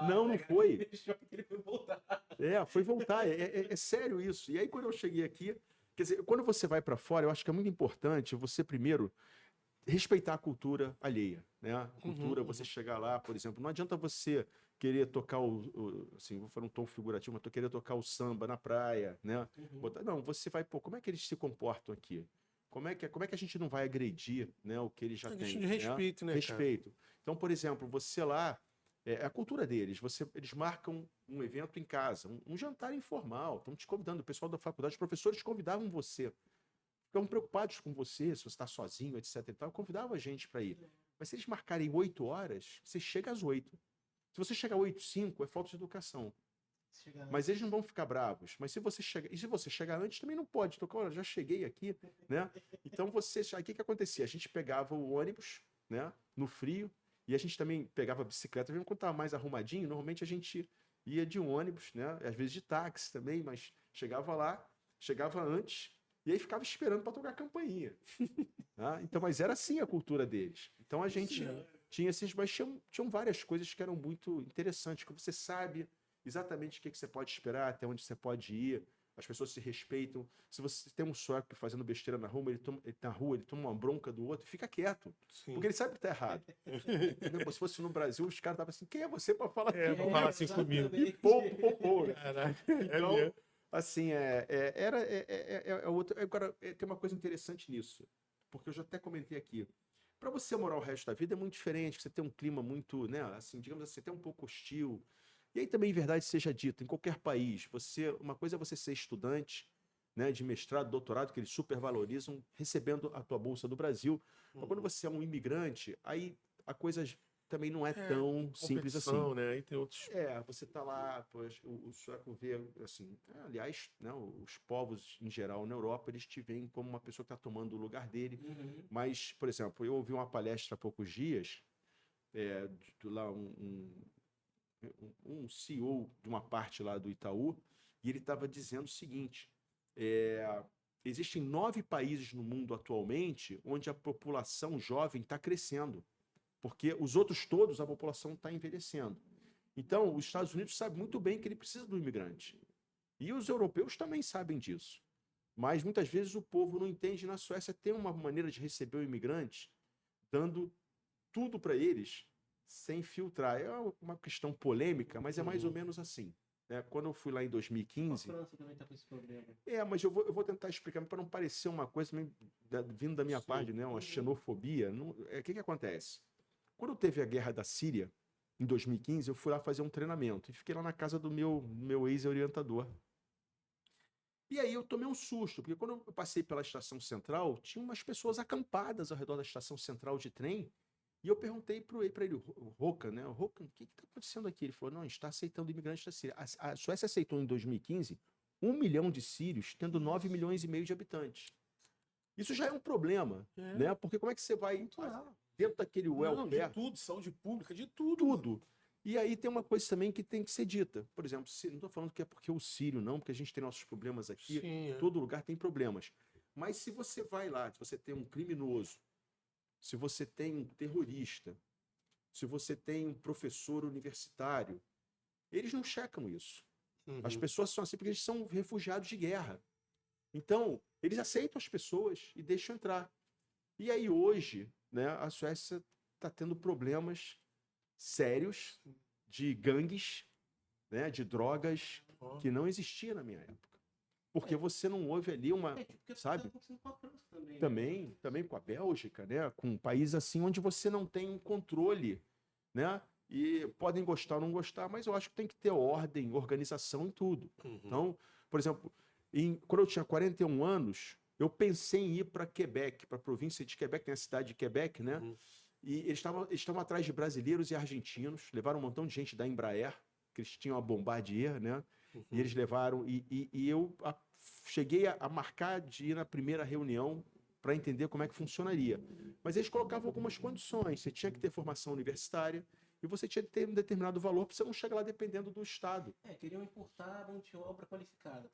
Não foi. Ele foi voltar. Foi voltar. É sério isso. E aí, quando eu cheguei aqui, quer dizer, quando você vai para fora, eu acho que é muito importante você, primeiro, respeitar a cultura alheia, né? A cultura, você chegar lá, por exemplo, não adianta você querer tocar assim, vou falar um tom figurativo, mas querer tocar o samba na praia, né? Não, você vai, pô, como é que eles se comportam aqui? Como é que a gente não vai agredir, né, o que eles já têm? Questão de respeito, né, Respeito. Então, por exemplo, você lá, é a cultura deles, eles marcam um evento em casa, um jantar informal, estão te convidando, o pessoal da faculdade, os professores convidavam você. Ficavam preocupados com você, se você está sozinho, etc. E tal. Convidava a gente para ir. Mas se eles marcarem 8 horas, você chega às 8. Se você chegar às 8h05, é falta de educação. Mas eles não vão ficar bravos. Mas se você chegar antes, também não pode. Então, olha, já cheguei aqui, né? Então, aí o que acontecia? A gente pegava o ônibus, né, no frio, e a gente também pegava a bicicleta. Quando estava mais arrumadinho, normalmente a gente ia de ônibus, né? Às vezes de táxi também, mas chegava lá, chegava antes, e aí ficava esperando para tocar a campainha. Tá? Então, mas era assim a cultura deles. Então a gente tinha esses, mas tinham várias coisas que eram muito interessantes, que você sabe exatamente o que você pode esperar, até onde você pode ir. As pessoas se respeitam. Se você tem um sueco fazendo besteira na rua, ele toma uma bronca do outro, fica quieto. Sim. Porque ele sabe que tá errado. Se fosse no Brasil, os caras estavam assim, quem é você para falar pra falar assim comigo. E pô. Caraca, Então, assim, Agora, tem uma coisa interessante nisso, porque eu já até comentei aqui. Para você morar o resto da vida é muito diferente, você tem um clima muito, né, assim, digamos assim, até um pouco hostil. E aí também, em verdade seja dito, em qualquer país, uma coisa é você ser estudante, né, de mestrado, doutorado, que eles supervalorizam, recebendo a tua bolsa do Brasil. Mas quando você é um imigrante, aí a coisa também não é tão simples assim. Né? Aí tem outros... Você tá lá, pois, o sueco vê, assim, aliás, né, os povos em geral na Europa, eles te veem como uma pessoa que está tomando o lugar dele. Mas, por exemplo, eu ouvi uma palestra há poucos dias, lá um CEO de uma parte lá do Itaú, e ele estava dizendo o seguinte, existem 9 países no mundo atualmente onde a população jovem está crescendo. Porque os outros todos, a população está envelhecendo. Então, os Estados Unidos sabem muito bem que ele precisa do imigrante. E os europeus também sabem disso. Mas, muitas vezes, o povo não entende. Na Suécia tem uma maneira de receber o imigrante dando tudo para eles sem filtrar. É uma questão polêmica, mas é mais ou menos assim. Né? Quando eu fui lá em A 2015... França também tá com esse problema. mas eu vou tentar explicar, para não parecer uma coisa também vindo da minha parte, né? Uma xenofobia. O que acontece? Quando teve a guerra da Síria, em 2015, eu fui lá fazer um treinamento e fiquei lá na casa do meu ex-orientador. E aí eu tomei um susto, porque quando eu passei pela estação central, tinha umas pessoas acampadas ao redor da estação central de trem, e eu perguntei para ele, o Rocan, né? Rocan, o que está acontecendo aqui? Ele falou, não, a gente está aceitando imigrantes da Síria. A Suécia aceitou em 2015 1 milhão de sírios, tendo 9 milhões e meio de habitantes. Isso já é um problema, né? Porque como é que você vai dentro daquele welfare... de tudo, saúde pública, de tudo. Tudo. E aí tem uma coisa também que tem que ser dita. Por exemplo, não estou falando que é porque o sírio, não, porque a gente tem nossos problemas aqui. Sim, Todo lugar tem problemas. Mas se você vai lá, se você tem um criminoso, se você tem um terrorista, se você tem um professor universitário, eles não checam isso. As pessoas são assim porque eles são refugiados de guerra. Então, eles aceitam as pessoas e deixam entrar. E aí hoje, né, a Suécia está tendo problemas sérios de gangues, né, de drogas que não existia na minha época. Porque você não houve ali uma, sabe? Tá acontecendo com a França também, né? Também com a Bélgica, né, com um país assim onde você não tem um controle, né? E podem gostar ou não gostar, mas eu acho que tem que ter ordem, organização em tudo. Então, por exemplo, quando eu tinha 41 anos, eu pensei em ir para Quebec, para a província de Quebec, tem a cidade de Quebec, né? E eles estavam atrás de brasileiros e argentinos, levaram um montão de gente da Embraer, que eles tinham a Bombardier, né? E eles levaram, e eu cheguei a marcar de ir na primeira reunião para entender como é que funcionaria. Mas eles colocavam algumas condições, você tinha que ter formação universitária, e você tinha que ter um determinado valor para você não chegar lá dependendo do Estado. Queriam importar mão de obra qualificada.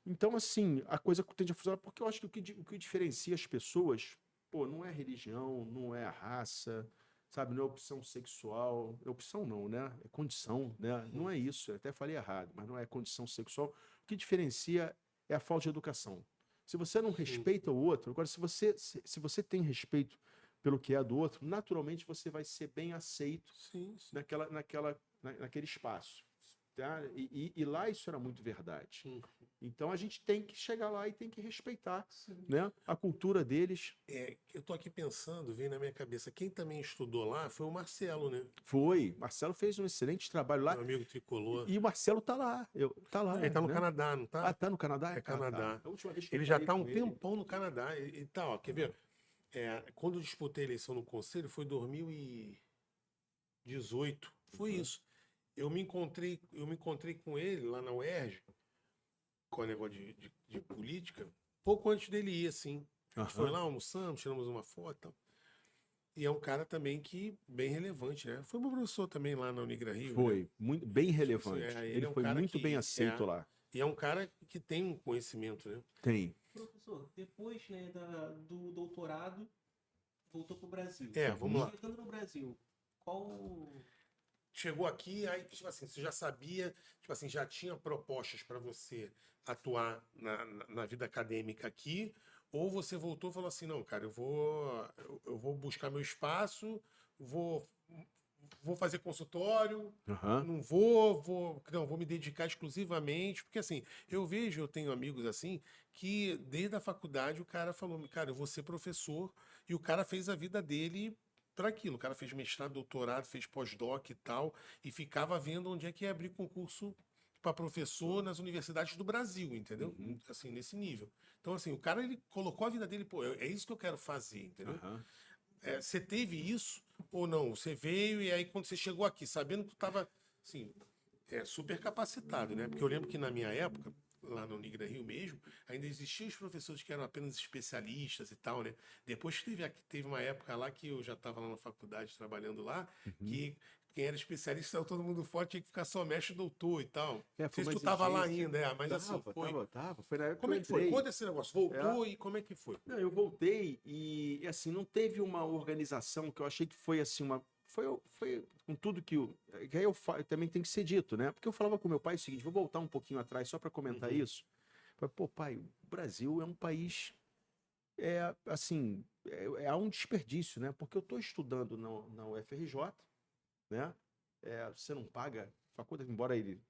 Então assim, a coisa tende a funcionar, porque eu acho que o que diferencia as pessoas, pô, não é religião, não é raça, sabe, não é opção sexual, opção não, né? É condição, né? Não é isso, eu até falei errado, mas não é condição sexual. O que diferencia é a falta de educação. Se você não respeita o outro, agora se você tem respeito pelo que é do outro, naturalmente você vai ser bem aceito naquele espaço. Tá? E lá isso era muito verdade. Então a gente tem que chegar lá e tem que respeitar, né, a cultura deles. Eu tô aqui pensando, vem na minha cabeça, quem também estudou lá foi o Marcelo, né? Foi. Marcelo fez um excelente trabalho lá. Meu amigo tricolor. E o Marcelo tá lá. Tá lá. Ele tá no né? Canadá, não tá? Tá no Canadá? É Canadá. Tá. A última vez que Ele eu já falei tá um com ele- tempão no Canadá. E tá, ó, quer ver? Quando eu disputei a eleição no Conselho, foi 2018. Foi isso. Eu me encontrei com ele lá na UERJ, com o negócio de política, pouco antes dele ir, assim. A gente foi lá, almoçamos, tiramos uma foto e tal. E é um cara também que bem relevante, né? Foi meu professor também lá na Unigra Rio. Foi, né? muito, bem relevante. Ele é um foi cara muito que- bem aceito lá. E é um cara que tem um conhecimento, né? Tem. Professor, depois, né, do doutorado, voltou pro Brasil. Vamos lá. Chegando no Brasil, qual... Chegou aqui, aí, tipo assim, você já sabia, tipo assim, já tinha propostas para você atuar na vida acadêmica aqui, ou você voltou e falou assim, não, cara, eu vou buscar meu espaço, vou fazer consultório, não vou me dedicar exclusivamente, porque assim, eu tenho amigos assim, que desde a faculdade o cara falou, cara, eu vou ser professor, e o cara fez a vida dele para aquilo. O cara fez mestrado, doutorado, fez pós-doc e tal, e ficava vendo onde é que ia abrir concurso para professor nas universidades do Brasil, entendeu? Assim, nesse nível. Então, assim, o cara, ele colocou a vida dele, pô, é isso que eu quero fazer, entendeu? Você teve isso ou não? Você veio e aí quando você chegou aqui, sabendo que tu estava, assim, super capacitado, né? Porque eu lembro que na minha época, lá no Unigra Rio mesmo, ainda existiam os professores que eram apenas especialistas e tal, né? Depois teve uma época lá que eu já estava lá na faculdade trabalhando lá, que quem era especialista saiu todo mundo fora, tinha que ficar só mestre doutor e tal. Não sei se tu estava lá ainda, mas assim, foi. Tava. Foi na época Como é que foi? entrei. Conta esse negócio. Voltou e como é que foi? Não, eu voltei e, assim, não teve uma organização que eu achei que foi, assim, Foi com tudo que aí também tem que ser dito, né? Porque eu falava com meu pai o seguinte, vou voltar um pouquinho atrás só para comentar isso. Falei, pô, pai, o Brasil é um país, assim, há um desperdício, né? Porque eu estou estudando na UFRJ, né? Você não paga faculdade, embora ele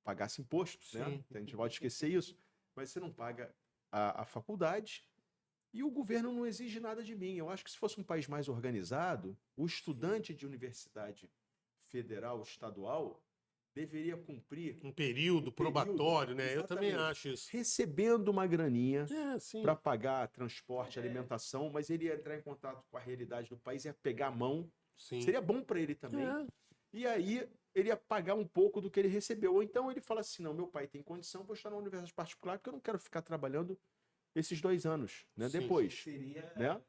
pagasse imposto, né? Sim. A gente pode esquecer isso, mas você não paga a faculdade e o governo não exige nada de mim. Eu acho que se fosse um país mais organizado, o estudante de universidade federal, estadual, deveria cumprir Um período probatório, né? Eu também exatamente, acho isso. recebendo uma graninha Sim. para pagar transporte, alimentação, mas ele ia entrar em contato com a realidade do país, ia pegar a mão. Sim. Seria bom para ele também. É. E aí ele ia pagar um pouco do que ele recebeu. Ou então ele fala assim, não, meu pai tem condição, vou estar na universidade particular porque eu não quero ficar trabalhando esses 2 anos, né? Sim. Depois, Seria. né?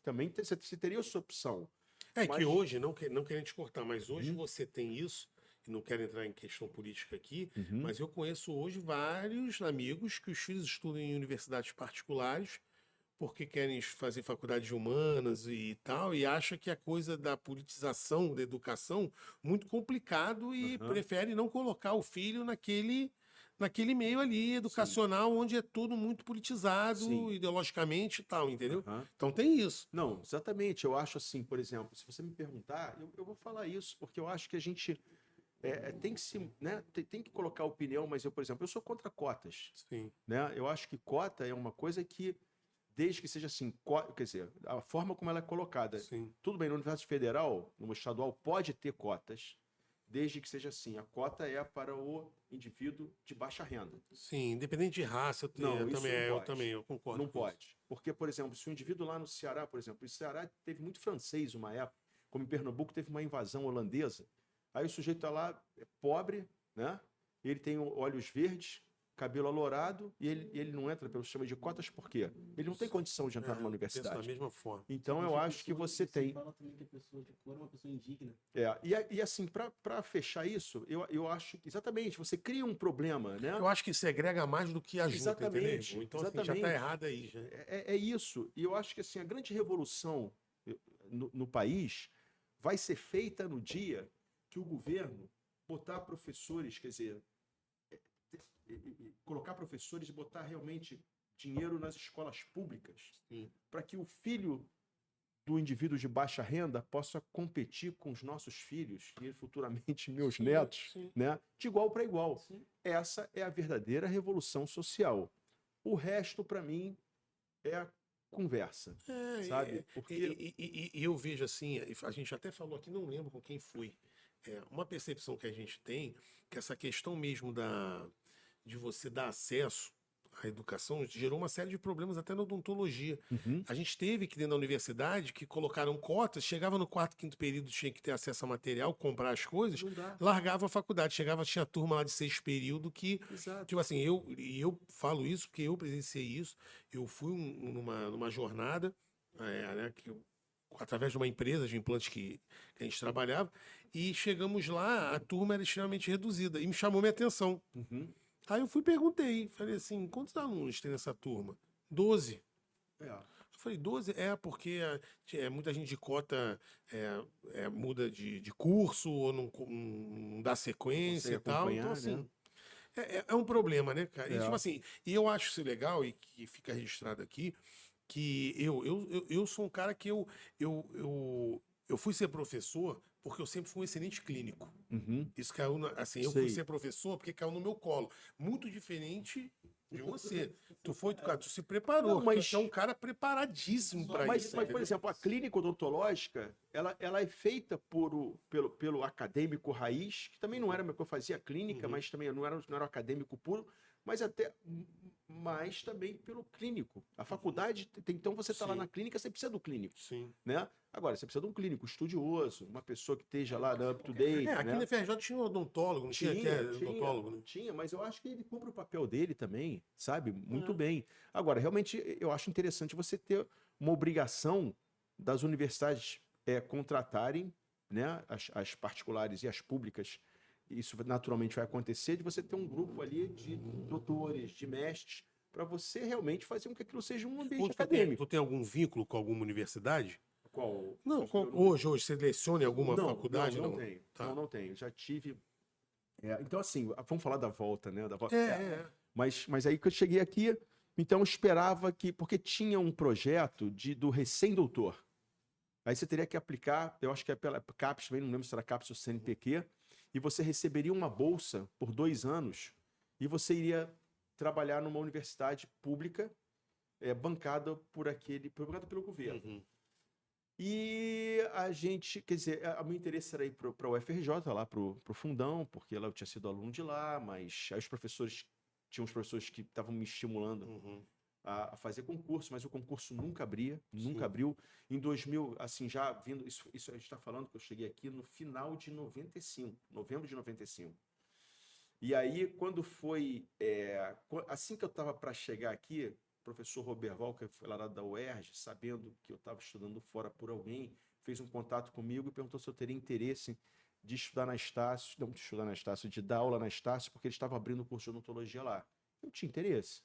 Também você teria essa opção. É Mas- que hoje, não querendo te cortar, mas hoje você tem isso, e não quero entrar em questão política aqui, mas eu conheço hoje vários amigos que os filhos estudam em universidades particulares porque querem fazer faculdade de humanas e tal, e acha que a coisa da politização da educação muito complicado e prefere não colocar o filho naquele meio ali educacional onde é tudo muito politizado Sim. ideologicamente e tal, entendeu? Aham. Então tem isso. Não, exatamente. Eu acho assim, por exemplo, se você me perguntar, eu vou falar isso, porque eu acho que a gente tem que se, né, tem que colocar opinião, mas eu, por exemplo, eu sou contra cotas, Sim. né? Eu acho que cota é uma coisa que, desde que seja assim, quer dizer, a forma como ela é colocada. Sim. Tudo bem, na Universidade Federal, no estadual, pode ter cotas, desde que seja assim. A cota é para o indivíduo de baixa renda. Sim, independente de raça, Não, eu isso também, não eu pode. também, eu concordo Não com isso. pode. Porque, por exemplo, se um indivíduo lá no Ceará, por exemplo, o Ceará teve muito francês uma época, como em Pernambuco teve uma invasão holandesa. Aí o sujeito está lá, é pobre, né? Ele tem olhos verdes, cabelo alourado, e ele não entra pelo sistema de cotas, por quê? Ele não tem condição de entrar numa Penso da universidade. mesma forma. Então eu acho que você tem. fala também que a pessoa de cor é uma pessoa indigna. E assim, para fechar isso, eu acho que exatamente, você cria um problema, né? Eu acho que segrega mais do que ajuda, Exatamente, entendeu? Então assim, já exatamente. tá errado aí, já. É isso. E eu acho que assim, a grande revolução no país vai ser feita no dia que o governo botar professores, quer dizer, colocar professores e botar realmente dinheiro nas escolas públicas, para que o filho do indivíduo de baixa renda possa competir com os nossos filhos e futuramente meus netos, sim. né, de igual para igual. Sim. Essa é a verdadeira revolução social. O resto, para mim, é a conversa, sabe? Porque E eu vejo assim, a gente até falou aqui, não lembro com quem foi, uma percepção que a gente tem, que essa questão mesmo de você dar acesso à educação gerou uma série de problemas até na odontologia. A gente teve que dentro da universidade que colocaram cotas, chegava no 4º, 5º período, tinha que ter acesso a material, comprar as coisas, não dá. largava a faculdade, tinha turma lá de 6º período que, Exato. tipo assim, eu falo isso porque eu presenciei isso, eu fui numa jornada, né, através de uma empresa de implantes que a gente trabalhava, e chegamos lá, a turma era extremamente reduzida, e me chamou minha atenção. Aí eu perguntei, falei assim, quantos alunos tem nessa turma? 12. Eu falei, 12? Porque muita gente de cota muda de curso ou não dá sequência e tal. Então, assim, é um problema, né, cara? E, tipo assim, e eu acho isso legal e que fica registrado aqui, que eu sou um cara que eu fui ser professor porque eu sempre fui um excelente clínico. Isso caiu, assim, eu fui ser professor porque caiu no meu colo. Muito diferente de você. Tu se preparou. Não, mas- Tu é um cara preparadíssimo para Mas, isso. por entendeu? exemplo, a clínica odontológica, ela é feita pelo acadêmico raiz, que também não era o que eu fazia clínica, mas também não era o acadêmico puro, mas também pelo clínico. A faculdade, então você está lá Sim. na clínica, você precisa do clínico, Sim. né? Agora, você precisa de um clínico estudioso, uma pessoa que esteja lá na up-to-date, Aqui né? na FRJ tinha um odontólogo, não tinha que odontólogo, né? Tinha, mas eu acho que ele cumpre o papel dele também, sabe? Muito bem. Agora, realmente, eu acho interessante você ter uma obrigação das universidades contratarem, né, as particulares e as públicas. Isso naturalmente vai acontecer, de você ter um grupo ali de doutores, de mestres, para você realmente fazer com que aquilo seja um ambiente acadêmico. Tu tem algum vínculo com alguma universidade? Qual? Não, hoje você seleciona alguma faculdade? Não tenho. Tá. Não tenho. Já tive. Então, assim, vamos falar da volta, né? Da volta. É. Mas aí que eu cheguei aqui, Então eu esperava que, porque tinha um projeto do recém-doutor. Aí você teria que aplicar, eu acho que é pela CAPES também, não lembro se era CAPES ou CNPq, e você receberia uma bolsa por 2 anos e você iria trabalhar numa universidade pública bancada pelo governo. Uhum. E a gente, quer dizer, o meu interesse era ir para o UFRJ, lá para o Fundão, porque lá eu tinha sido aluno de lá, mas aí tinha uns professores que estavam me estimulando Uhum. a fazer concurso, mas o concurso nunca abria, Sim. nunca abriu. Em 2000, assim, já vindo, isso a gente está falando que eu cheguei aqui no final de 95, novembro de 95. E aí, quando foi, assim que eu estava para chegar aqui, o professor Roberval, que foi lá da UERJ, sabendo que eu estava estudando fora por alguém, fez um contato comigo e perguntou se eu teria interesse de estudar na Estácio, não de estudar na Estácio, de dar aula na Estácio, porque eles estavam abrindo o curso de odontologia lá. Eu tinha interesse.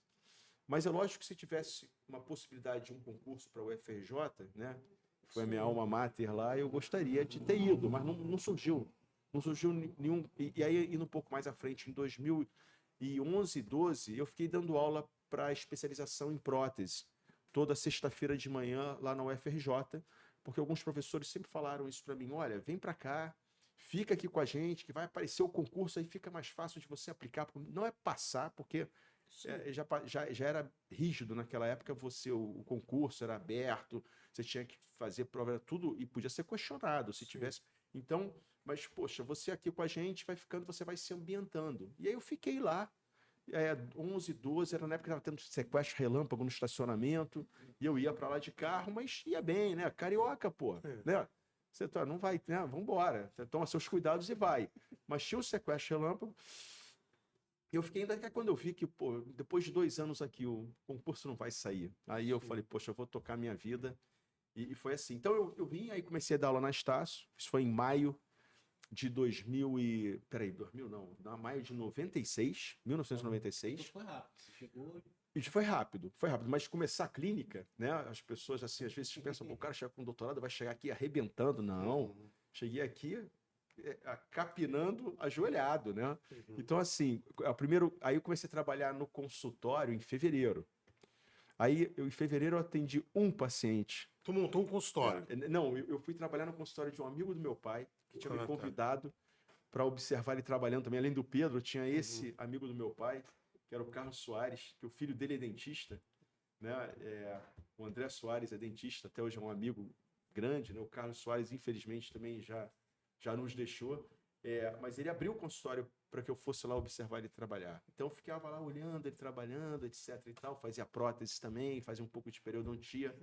Mas é lógico que se tivesse uma possibilidade de um concurso para o UFRJ, né? Foi a minha alma mater lá, eu gostaria de ter ido, mas não surgiu. Não surgiu nenhum. E aí, indo um pouco mais à frente, em 2011, 12, eu fiquei dando aula para especialização em prótese, toda sexta-feira de manhã lá na UFRJ, porque alguns professores sempre falaram isso para mim: olha, vem para cá, fica aqui com a gente, que vai aparecer o concurso, aí fica mais fácil de você aplicar. Não é passar, porque já era rígido naquela época, o concurso era aberto, você tinha que fazer prova, era tudo, e podia ser questionado se tivesse. Então, mas, poxa, você aqui com a gente vai ficando, você vai se ambientando. E aí eu fiquei lá, 11, 12, era na época que estava tendo sequestro relâmpago no estacionamento, e eu ia para lá de carro, mas ia bem, né? Carioca, pô, né? Você não vai, né? Vambora, você toma seus cuidados e vai. Mas tinha o sequestro relâmpago. Eu fiquei ainda que quando eu vi que, pô, depois de 2 anos aqui, o concurso não vai sair. Aí eu falei, poxa, eu vou tocar minha vida. E foi assim. Então eu vim, aí comecei a dar aula na Estácio. Isso foi em maio de 2000 e... Peraí, 2000 não. Maio de 96, 1996. Então foi rápido. Você chegou... Isso foi rápido, foi rápido. Mas começar a clínica, né? As pessoas, assim, às vezes pensam, pô, o cara chega com doutorado, vai chegar aqui arrebentando. Não. Cheguei aqui capinando ajoelhado, né? Então, assim, aí eu comecei a trabalhar no consultório em fevereiro. Aí, em fevereiro, eu atendi um paciente. Tu montou um consultório? Não, eu fui trabalhar no consultório de um amigo do meu pai, que tinha me convidado para observar ele trabalhando também. Além do Pedro, tinha esse amigo do meu pai, que era o Carlos Soares, que o filho dele é dentista, né? O André Soares é dentista, até hoje é um amigo grande, né? O Carlos Soares, infelizmente, também já nos deixou, mas ele abriu o consultório para que eu fosse lá observar ele trabalhar. Então eu ficava lá olhando ele trabalhando, etc e tal, fazia prótese também, fazia um pouco de periodontia.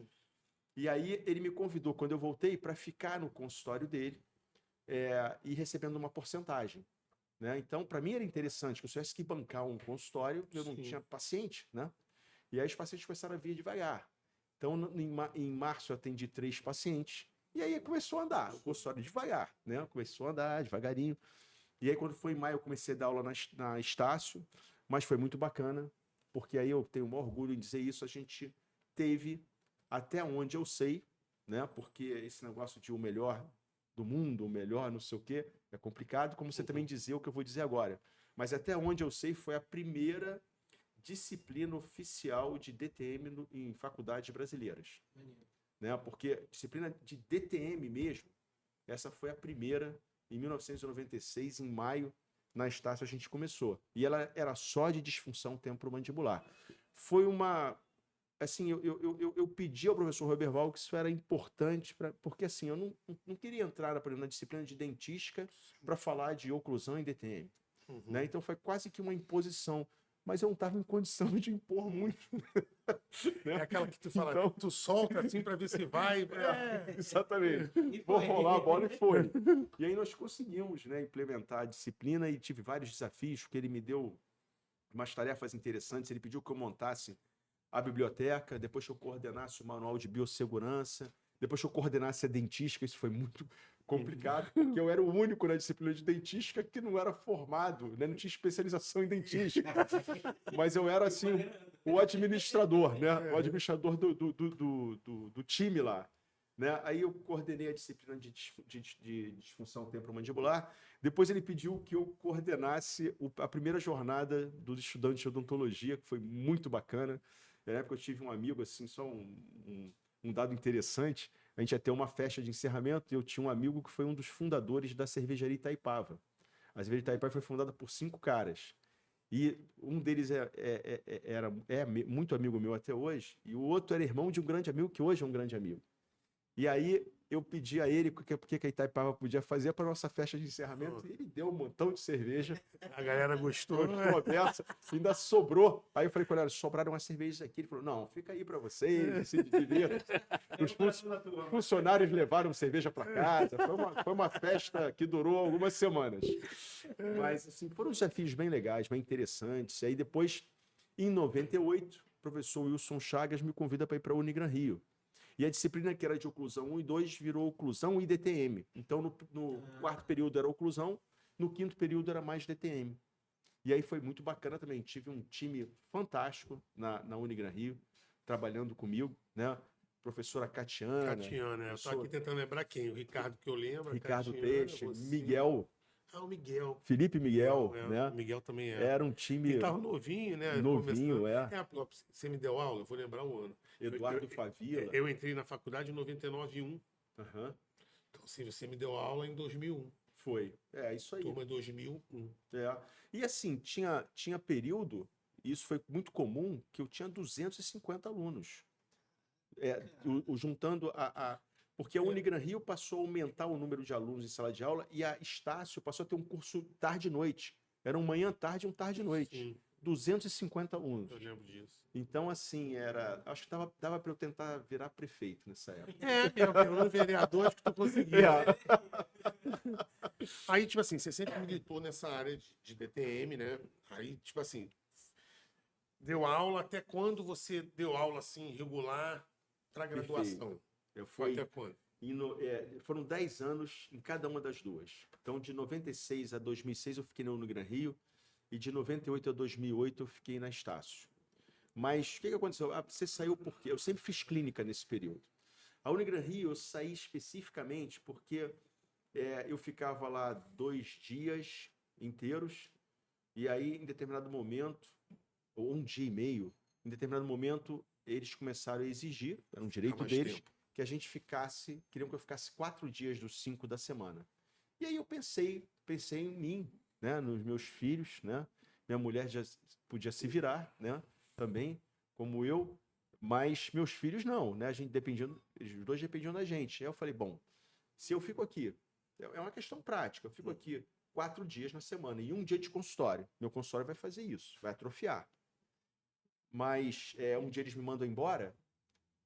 E aí ele me convidou, quando eu voltei, para ficar no consultório dele e recebendo uma porcentagem. Né? Então, para mim era interessante que eu tivesse que bancar um consultório, eu não tinha paciente, né? E aí os pacientes começaram a vir devagar. Então, em março eu atendi 3 pacientes, e aí começou a andar, o consultório devagar, né? Começou a andar devagarinho. E aí, quando foi em maio, eu comecei a dar aula na Estácio, mas foi muito bacana, porque aí eu tenho o maior orgulho em dizer isso, a gente teve, até onde eu sei, né? Porque esse negócio de o melhor do mundo, o melhor não sei o quê, é complicado, como você também dizer o que eu vou dizer agora. Mas até onde eu sei, foi a primeira disciplina oficial de DTM em faculdades brasileiras. Né? Porque disciplina de DTM mesmo, essa foi a primeira em 1996, em maio, na Estácio a gente começou. E ela era só de disfunção temporomandibular. Foi uma... Assim, eu pedi ao professor Roberval que isso era importante, porque assim, eu não queria entrar, por exemplo, na disciplina de dentística para falar de oclusão em DTM. Né? Então foi quase que uma imposição. Mas eu não estava em condição de impor muito. É aquela que tu fala, então, tu solta assim para ver se vai. Exatamente. Vou rolar a bola e foi. E aí nós conseguimos, né, implementar a disciplina e tive vários desafios, porque ele me deu umas tarefas interessantes. Ele pediu que eu montasse a biblioteca, depois que eu coordenasse o manual de biossegurança, depois que eu coordenasse a dentística. Isso foi muito complicado, porque eu era o único na disciplina de dentística que não era formado, né? Não tinha especialização em dentística. Mas eu era, assim, o administrador, né? O administrador do time lá. Né? Aí eu coordenei a disciplina de disfunção temporomandibular. Depois ele pediu que eu coordenasse a primeira jornada dos estudantes de odontologia, que foi muito bacana. Na época eu tive um amigo, assim, só um dado interessante. A gente ia ter uma festa de encerramento e eu tinha um amigo que foi um dos fundadores da cervejaria Itaipava. A cervejaria Itaipava foi fundada por 5 caras. E um deles muito amigo meu até hoje, e o outro era irmão de um grande amigo, que hoje é um grande amigo. E aí eu pedi a ele o que a Itaipava podia fazer para nossa festa de encerramento, e ele deu um montão de cerveja. A galera gostou, né? Gostou dessa, ainda sobrou. Aí eu falei com ele, sobraram umas cervejas aqui. Ele falou, não, fica aí para vocês, se divirtam. Os funcionários levaram cerveja para casa. Foi uma festa que durou algumas semanas. Mas, assim, foram desafios bem legais, bem interessantes. E aí depois, em 98, o professor Wilson Chagas me convida para ir para a Unigran Rio. E a disciplina que era de oclusão 1 e 2 virou oclusão e DTM. Então, no quarto período era oclusão, no quinto período era mais DTM. E aí foi muito bacana também. Tive um time fantástico na Unigran Rio, trabalhando comigo, né? Professora Catiana. Catiana, eu tô aqui tentando lembrar quem. O Ricardo, que eu lembro. Ricardo Catiana, Peixe, você. Miguel. Ah, o Miguel. Felipe Miguel, né? O Miguel também é. Era um time... Ele tava novinho, né? Novinho, começando. Você me deu aula, eu vou lembrar o ano. Eduardo Favila. Eu entrei na faculdade em 99-1. Uhum. Então, assim, você me deu aula em 2001. Foi. É, isso aí. Turma 2001. É. E assim, tinha período, e isso foi muito comum, que eu tinha 250 alunos. Juntando porque a Unigran Rio passou a aumentar o número de alunos em sala de aula e a Estácio passou a ter um curso tarde e noite. Era um manhã-tarde e um tarde-noite. Sim. 250 alunos. Eu lembro disso. Então, assim, acho que dava para eu tentar virar prefeito nessa época. Pelo menos vereador, acho que tu conseguiu. Aí, tipo assim, você sempre militou nessa área de DTM, né? Aí, tipo assim, deu aula, até quando você deu aula, assim, regular para graduação? Foi até quando? Foram 10 anos em cada uma das duas. Então, de 96 a 2006 eu fiquei na Unigran Rio e de 98 a 2008 eu fiquei na Estácio. Mas o que aconteceu? Você saiu por quê? Eu sempre fiz clínica nesse período. A Unigran Rio eu saí especificamente porque eu ficava lá 2 dias inteiros e aí, em determinado momento, ou 1 dia e meio, em determinado momento, eles começaram a exigir, era um direito deles, que a gente queriam que eu ficasse 4 dias dos 5 da semana. E aí eu pensei em mim, né, nos meus filhos, né? Minha mulher já podia se virar, né, também, como eu, mas meus filhos não, né? Os dois dependiam da gente. Aí eu falei, bom, se eu fico aqui, é uma questão prática, eu fico aqui 4 dias na semana e 1 dia de consultório. Meu consultório vai fazer isso, vai atrofiar. Mas 1 dia eles me mandam embora,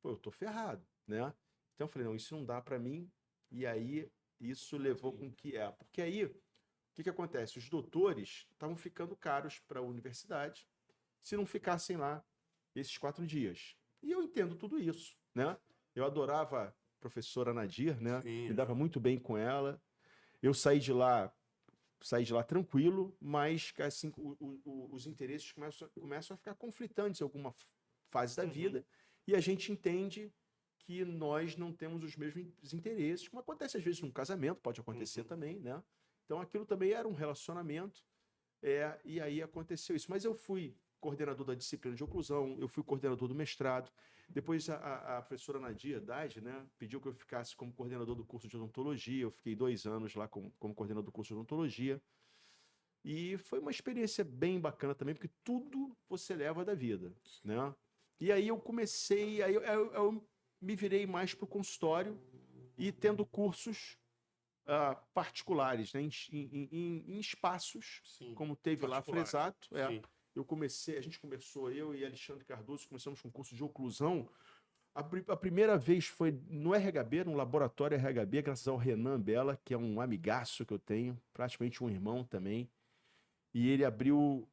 pô, eu tô ferrado, né? Então eu falei, não, isso não dá para mim. E aí isso levou com que porque aí o que acontece? Os doutores estavam ficando caros para a universidade se não ficassem lá esses 4 dias. E eu entendo tudo isso, né? Eu adorava a professora Nadir, né? Sim. Me dava muito bem com ela. Eu saí de lá tranquilo, mas assim, os interesses começam a ficar conflitantes em alguma fase da vida, e a gente entende que nós não temos os mesmos interesses, como acontece às vezes num casamento, pode acontecer também, né? Então aquilo também era um relacionamento, e aí aconteceu isso. Mas eu fui coordenador da disciplina de oclusão, eu fui coordenador do mestrado, depois a professora Nadia Haddad, né, pediu que eu ficasse como coordenador do curso de odontologia, eu fiquei 2 anos lá como coordenador do curso de odontologia, e foi uma experiência bem bacana também, porque tudo você leva da vida, né? E aí eu me virei mais para o consultório e tendo cursos particulares, né, em espaços, Sim, como teve lá a Fresato. Sim. Eu e Alexandre Cardoso começamos com um curso de oclusão. A primeira vez foi no RHB, no laboratório RHB, graças ao Renan Bela, que é um amigaço que eu tenho, praticamente um irmão também. E ele abriu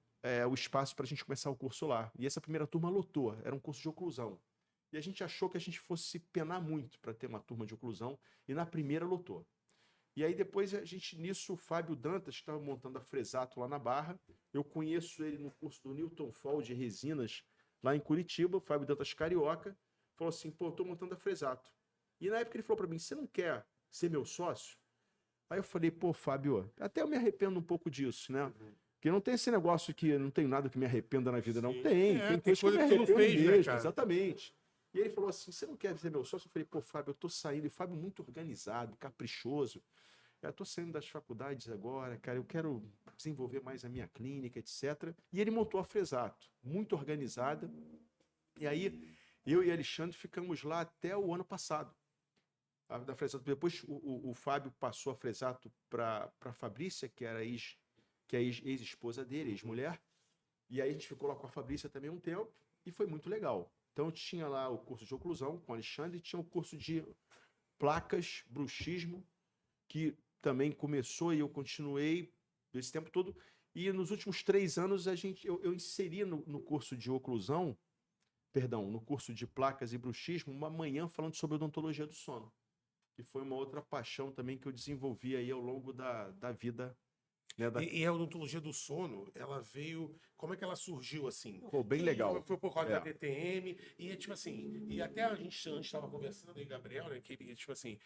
o espaço para a gente começar o curso lá. E essa primeira turma lotou, era um curso de oclusão. E a gente achou que a gente fosse penar muito para ter uma turma de oclusão, e na primeira lotou. E aí depois nisso, o Fábio Dantas, que estava montando a Fresato lá na Barra, eu conheço ele no curso do Newton Fall de resinas, lá em Curitiba, o Fábio Dantas carioca, falou assim, pô, eu tô montando a Fresato. E na época ele falou para mim, você não quer ser meu sócio? Aí eu falei, pô, Fábio, até eu me arrependo um pouco disso, né? Porque não tem esse negócio que não tenho nada que me arrependa na vida, não. Sim. Tem Tem coisa coisa que eu que me tu não arrependo fez, né, mesmo, cara? exatamente. E ele falou assim, você não quer ser meu sócio? Eu falei, pô, Fábio, eu tô saindo. E o Fábio muito organizado, caprichoso. Eu tô saindo das faculdades agora, cara, eu quero desenvolver mais a minha clínica, etc. E ele montou a Fresato, muito organizada. E aí, eu e Alexandre ficamos lá até o ano passado. Da Fresato. Depois o Fábio passou a Fresato para a Fabrícia, que era que é a ex-esposa dele, ex-mulher. E aí a gente ficou lá com a Fabrícia também um tempo e foi muito legal. Então tinha lá o curso de oclusão com o Alexandre e tinha o curso de placas, bruxismo, que também começou e eu continuei esse tempo todo. E nos últimos 3 anos eu inseri no curso de oclusão, perdão, no curso de placas e bruxismo, uma manhã falando sobre odontologia do sono. Que foi uma outra paixão também que eu desenvolvi aí ao longo da vida. Né, E a odontologia do sono, ela veio. Como é que ela surgiu assim? Pô, bem Que legal. Foi por causa É. da DTM, e tipo assim, e até a gente antes estava conversando aí, Gabriel, né? Que ele, tipo assim,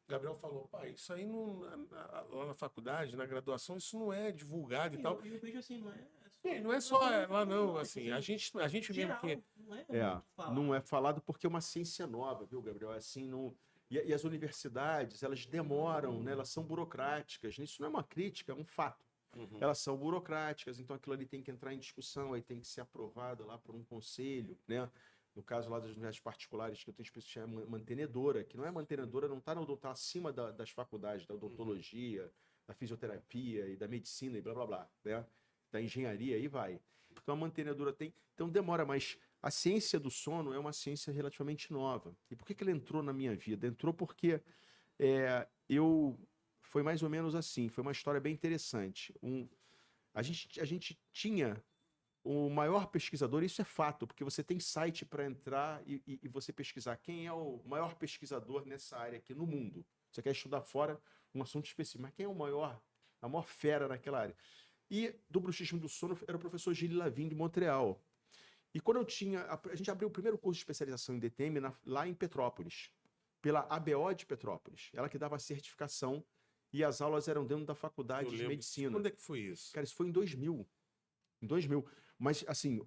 Gabriel falou, pai, isso aí não, lá na faculdade, na graduação, isso não é divulgado e tal. Eu vejo assim, não é Não é só lá, não, assim, a gente mesmo geral, que. não é É, muito falado. não é falado porque é uma ciência nova, viu, Gabriel? Assim, não... E as universidades, elas demoram, né? Elas são burocráticas. Isso não é uma crítica, é um fato. Elas são burocráticas, então aquilo ali tem que entrar em discussão, aí tem que ser aprovado lá por um conselho, né? No caso lá das universidades particulares, que eu tenho especial mantenedora, que não é mantenedora, não está acima das faculdades, da odontologia, da fisioterapia e da medicina e blá blá blá, né? Da engenharia, aí vai. Então a mantenedora tem. Então demora, mas a ciência do sono é uma ciência relativamente nova. E por que ela entrou na minha vida? Entrou porque foi mais ou menos assim, foi uma história bem interessante. A gente tinha o maior pesquisador, isso é fato, porque você tem site para entrar e você pesquisar quem é o maior pesquisador nessa área aqui no mundo. Você quer estudar fora um assunto específico, mas quem é a maior fera naquela área? E do bruxismo do sono era o professor Gilles Lavin de Montreal. E quando a gente abriu o primeiro curso de especialização em DTM lá em Petrópolis, pela ABO de Petrópolis. Ela que dava a certificação e as aulas eram dentro da faculdade de medicina. Quando é que foi isso? Cara, isso foi em 2000. Em 2000. Mas, assim,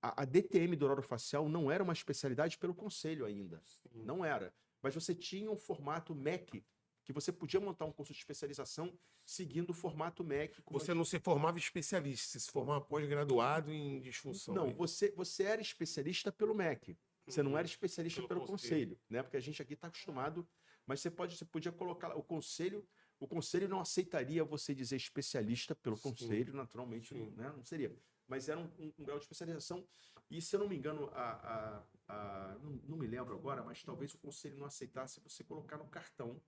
a DTM do orofacial não era uma especialidade pelo conselho ainda. Sim. Não era. Mas você tinha um formato MEC, que você podia montar um curso de especialização seguindo o formato MEC. Você não se formava especialista, você se formava pós-graduado em disfunção. Não, você era especialista pelo MEC. Você não era especialista pelo conselho, né? Porque a gente aqui está acostumado, mas você podia colocar o conselho não aceitaria você dizer especialista pelo conselho, naturalmente, né? Não seria. Mas era um grau de especialização. E se eu não me engano, não me lembro agora, mas talvez o conselho não aceitasse você colocar no cartão.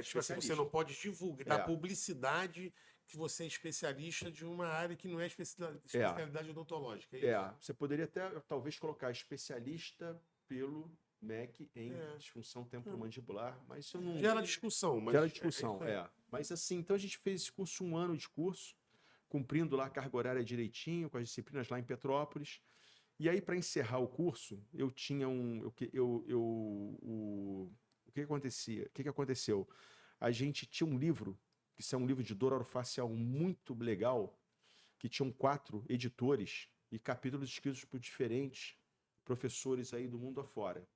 Tipo assim, você não pode divulgar, dar publicidade que você é especialista de uma área que não é especialidade odontológica. Você poderia até, talvez, colocar especialista pelo MEC em disfunção temporomandibular, mas isso não... Gera discussão. Gera discussão, Mas assim, então a gente fez esse curso, 1 ano de curso, cumprindo lá a carga horária direitinho, com as disciplinas lá em Petrópolis. E aí, para encerrar o curso, eu tinha o que acontecia? O que aconteceu? A gente tinha um livro, que isso é um livro de dor orofacial muito legal, que tinham 4 editores e capítulos escritos por diferentes professores aí do mundo afora.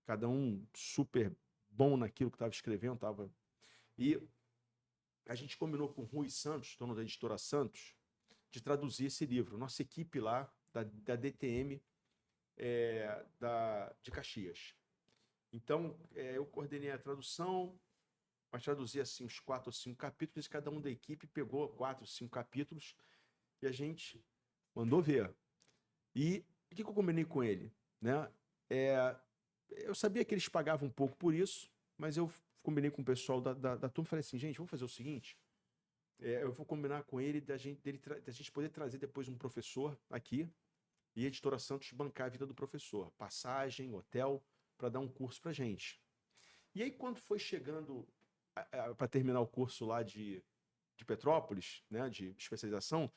Cada um super bom naquilo que estava escrevendo. E a gente combinou com o Rui Santos, dono da editora Santos, de traduzir esse livro. Nossa equipe lá, da DTM de Caxias. Então, eu coordenei a tradução, mas traduzi assim, uns 4 ou 5 capítulos, e cada um da equipe pegou 4 ou 5 capítulos e a gente mandou ver. E o que eu combinei com ele? Né? Eu sabia que eles pagavam um pouco por isso, mas eu combinei com o pessoal da turma e falei assim, gente, vamos fazer o seguinte, eu vou combinar com ele da gente poder trazer depois um professor aqui e a editora Santos bancar a vida do professor, passagem, hotel, para dar um curso para gente. E aí, quando foi chegando para terminar o curso lá de Petrópolis, né, de especialização,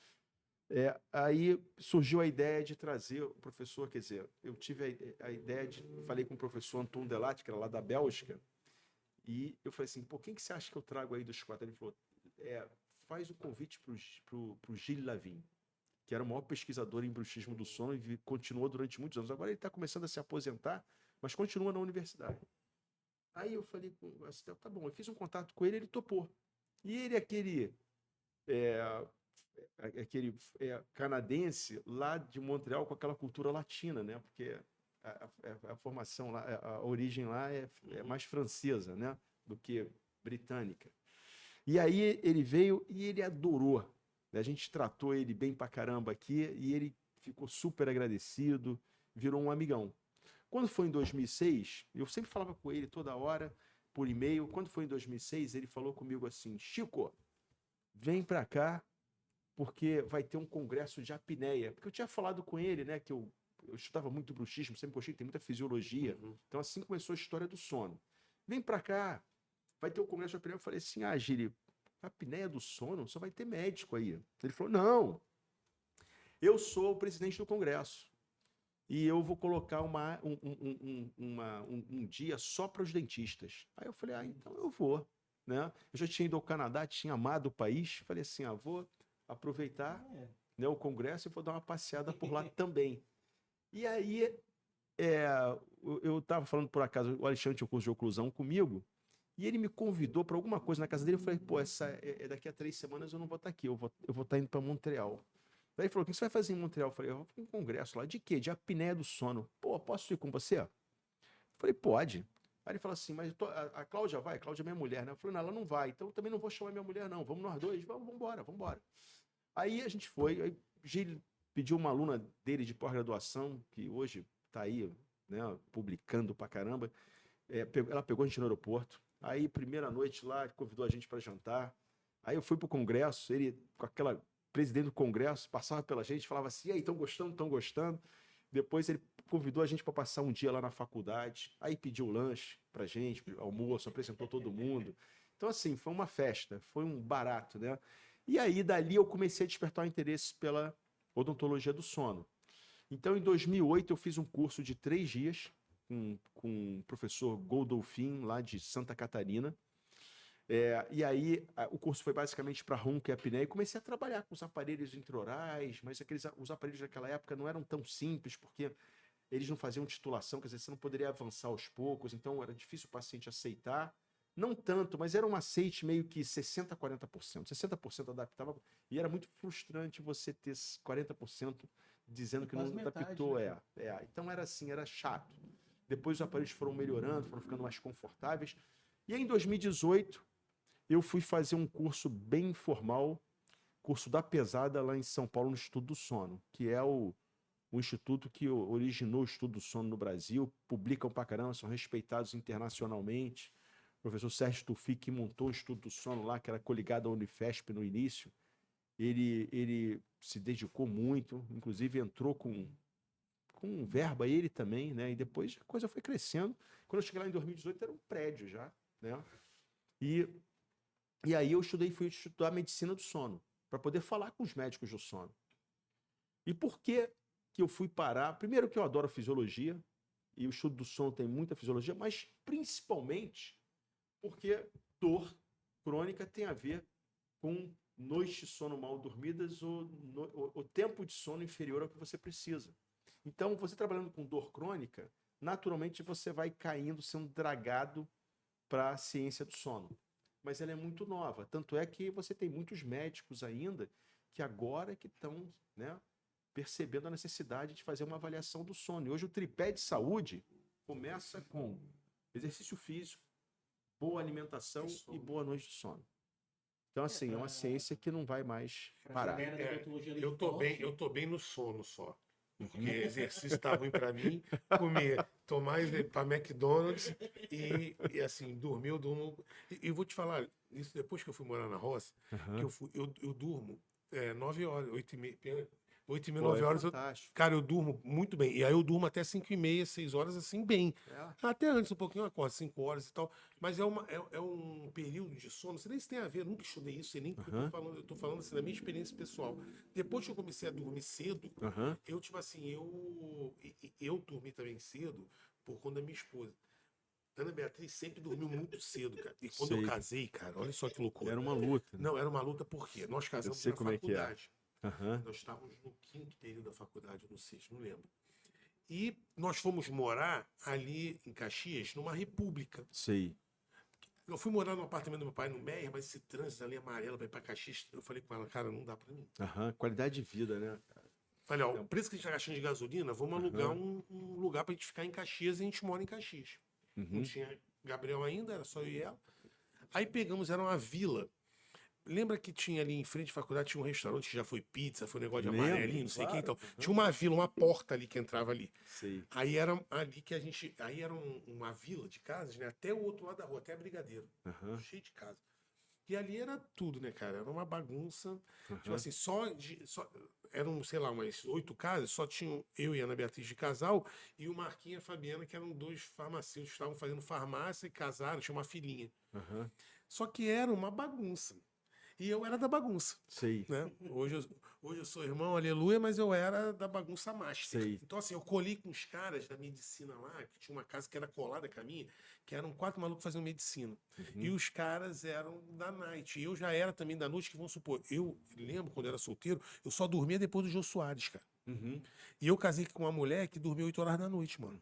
aí surgiu a ideia de trazer o professor, quer dizer, eu tive a ideia falei com o professor Anton Delat, que era lá da Bélgica, e eu falei assim, pô, quem que você acha que eu trago aí dos 4? Ele falou, faz o convite pro Gilles Lavin, que era o maior pesquisador em bruxismo do sono e continuou durante muitos anos. Agora ele está começando a se aposentar, mas continua na universidade. Aí eu falei com o assistente, tá bom, eu fiz um contato com ele, ele topou. E ele é aquele canadense lá de Montreal com aquela cultura latina, né? Porque a formação lá, a origem lá é mais francesa, né? Do que britânica. E aí ele veio e ele adorou. Né? A gente tratou ele bem pra caramba aqui e ele ficou super agradecido, virou um amigão. Quando foi em 2006, eu sempre falava com ele toda hora, por e-mail. Quando foi em 2006, ele falou comigo assim, Chico, vem pra cá, porque vai ter um congresso de apneia. Porque eu tinha falado com ele, né, que eu estudava muito bruxismo, sempre gostei, tem muita fisiologia. Então assim começou a história do sono. Vem pra cá, vai ter um congresso de apneia. Eu falei assim, Gili, apneia do sono? Só vai ter médico aí. Ele falou, não, eu sou o presidente do congresso. E eu vou colocar um dia só para os dentistas. Aí eu falei, então eu vou. Né? Eu já tinha ido ao Canadá, tinha amado o país. Falei assim, vou aproveitar né, o congresso e vou dar uma passeada por lá também. E aí, eu estava falando por acaso, o Alexandre tinha um curso de oclusão comigo, e ele me convidou para alguma coisa na casa dele. Eu falei, pô, daqui a 3 semanas eu não vou estar aqui, eu vou estar indo para Montreal. Daí ele falou, o que você vai fazer em Montreal? Eu falei, eu vou para um congresso lá. De quê? De apneia do sono. Pô, posso ir com você? Eu falei, pode. Aí ele falou assim, mas a Cláudia vai? A Cláudia é minha mulher, né? Eu falei, não, ela não vai. Então eu também não vou chamar minha mulher, não. Vamos nós dois? Vamos embora. Aí a gente foi. Aí Gil pediu uma aluna dele de pós-graduação, que hoje tá aí, né, publicando pra caramba. Ela pegou a gente no aeroporto. Aí, primeira noite lá, convidou a gente para jantar. Aí eu fui pro congresso, ele com aquela presidente do congresso, passava pela gente, falava assim, e aí, estão gostando? Depois ele convidou a gente para passar um dia lá na faculdade, aí pediu lanche pra gente, almoço, apresentou todo mundo. Então, assim, foi uma festa, foi um barato, né? E aí, dali, eu comecei a despertar o interesse pela odontologia do sono. Então, em 2008, eu fiz um curso de 3 dias com o professor Goldolfin, lá de Santa Catarina. E aí o curso foi basicamente para ronco e apneia e comecei a trabalhar com os aparelhos intraorais, mas os aparelhos daquela época não eram tão simples, porque eles não faziam titulação, quer dizer, você não poderia avançar aos poucos, então era difícil o paciente aceitar. Não tanto, mas era um aceite meio que 60%, 40%. 60% adaptava, e era muito frustrante você ter 40% dizendo que não adaptou. Né? Então era assim, era chato. Depois os aparelhos foram melhorando, foram ficando mais confortáveis. E aí, em 2018, eu fui fazer um curso bem informal, curso da pesada lá em São Paulo, no Instituto do Sono, que é o instituto que originou o estudo do sono no Brasil, publicam pra caramba, são respeitados internacionalmente. O professor Sérgio Tufi, que montou o Instituto do Sono lá, que era coligado à Unifesp no início, ele se dedicou muito, inclusive entrou com verba ele também, né? E depois a coisa foi crescendo. Quando eu cheguei lá em 2018, era um prédio já, né? E aí fui estudar medicina do sono, para poder falar com os médicos do sono. E por que eu fui parar? Primeiro que eu adoro fisiologia, e o estudo do sono tem muita fisiologia, mas principalmente porque dor crônica tem a ver com noites de sono mal dormidas ou o tempo de sono inferior ao que você precisa. Então, você trabalhando com dor crônica, naturalmente você vai caindo, sendo dragado para a ciência do sono. Mas ela é muito nova. Tanto é que você tem muitos médicos ainda que agora que estão, né, percebendo a necessidade de fazer uma avaliação do sono. E hoje o tripé de saúde começa com exercício físico, boa alimentação e boa noite de sono. Então, assim, é uma ciência que não vai mais parar. Eu tô bem no sono só. Porque exercício tá ruim pra mim, tomar pra McDonald's e assim, dormir, eu durmo. E vou te falar, isso depois que eu fui morar na roça, que eu durmo 9 horas, 8h30, 8h30, 9 horas. Cara, eu durmo muito bem. E aí eu durmo até 5h30, 6 horas, assim, bem. Até antes um pouquinho, eu acordo 5 horas e tal. Mas é um período de sono, você nem se tem a ver, eu nunca estudei isso, nem eu tô falando assim, da minha experiência pessoal. Depois que eu comecei a dormir cedo, eu, tipo assim, eu dormi também cedo por conta da minha esposa. Ana Beatriz sempre dormiu muito cedo, cara. E quando eu Sei. casei, cara, olha só que loucura. Era uma luta. Não, era uma luta porque nós casamos sei na como é que é. faculdade. Aham. Nós estávamos no 5º período da faculdade, no 6º, não lembro. E nós fomos morar ali em Caxias, numa república. Sei. Eu fui morar no apartamento do meu pai no Meia, mas esse trânsito ali amarelo para ir para Caxias, eu falei com ela, cara, não dá para mim. Aham. Qualidade de vida, né? Falei, ó, o preço que a gente tá gastando de gasolina, vamos alugar Aham. um lugar pra gente ficar em Caxias e a gente mora em Caxias. Não Uhum. tinha Gabriel ainda, era só eu e ela. Aí pegamos, era uma vila. Lembra que tinha ali em frente à faculdade, tinha um restaurante que já foi pizza, foi um negócio de Lembro, amarelinho, não sei o que. claro. Então, tinha uma vila, uma porta ali que entrava ali. Sei. Aí era ali que a gente. Aí era uma vila de casas, né? Até o outro lado da rua, até a Brigadeiro. Aham. Cheio de casa. E ali era tudo, né, cara? Era uma bagunça. Tipo Aham. assim, eram, sei lá, umas 8 casas, só tinham eu e a Ana Beatriz de casal e o Marquinhos e a Fabiana, que eram 2 farmacêuticos que estavam fazendo farmácia e casaram, tinha uma filhinha. Aham. Só que era uma bagunça. E eu era da bagunça, Sei. né? Hoje eu sou irmão, aleluia, mas eu era da bagunça master. Sei. Então, assim, eu colhi com os caras da medicina lá, que tinha uma casa que era colada com a minha, que eram 4 malucos fazendo medicina. E Uhum. os caras eram da night. E eu já era também da noite, que vamos supor, eu lembro quando eu era solteiro, eu só dormia depois do Jô Soares, cara. Uhum. E eu casei com uma mulher que dormia 8 horas da noite, mano.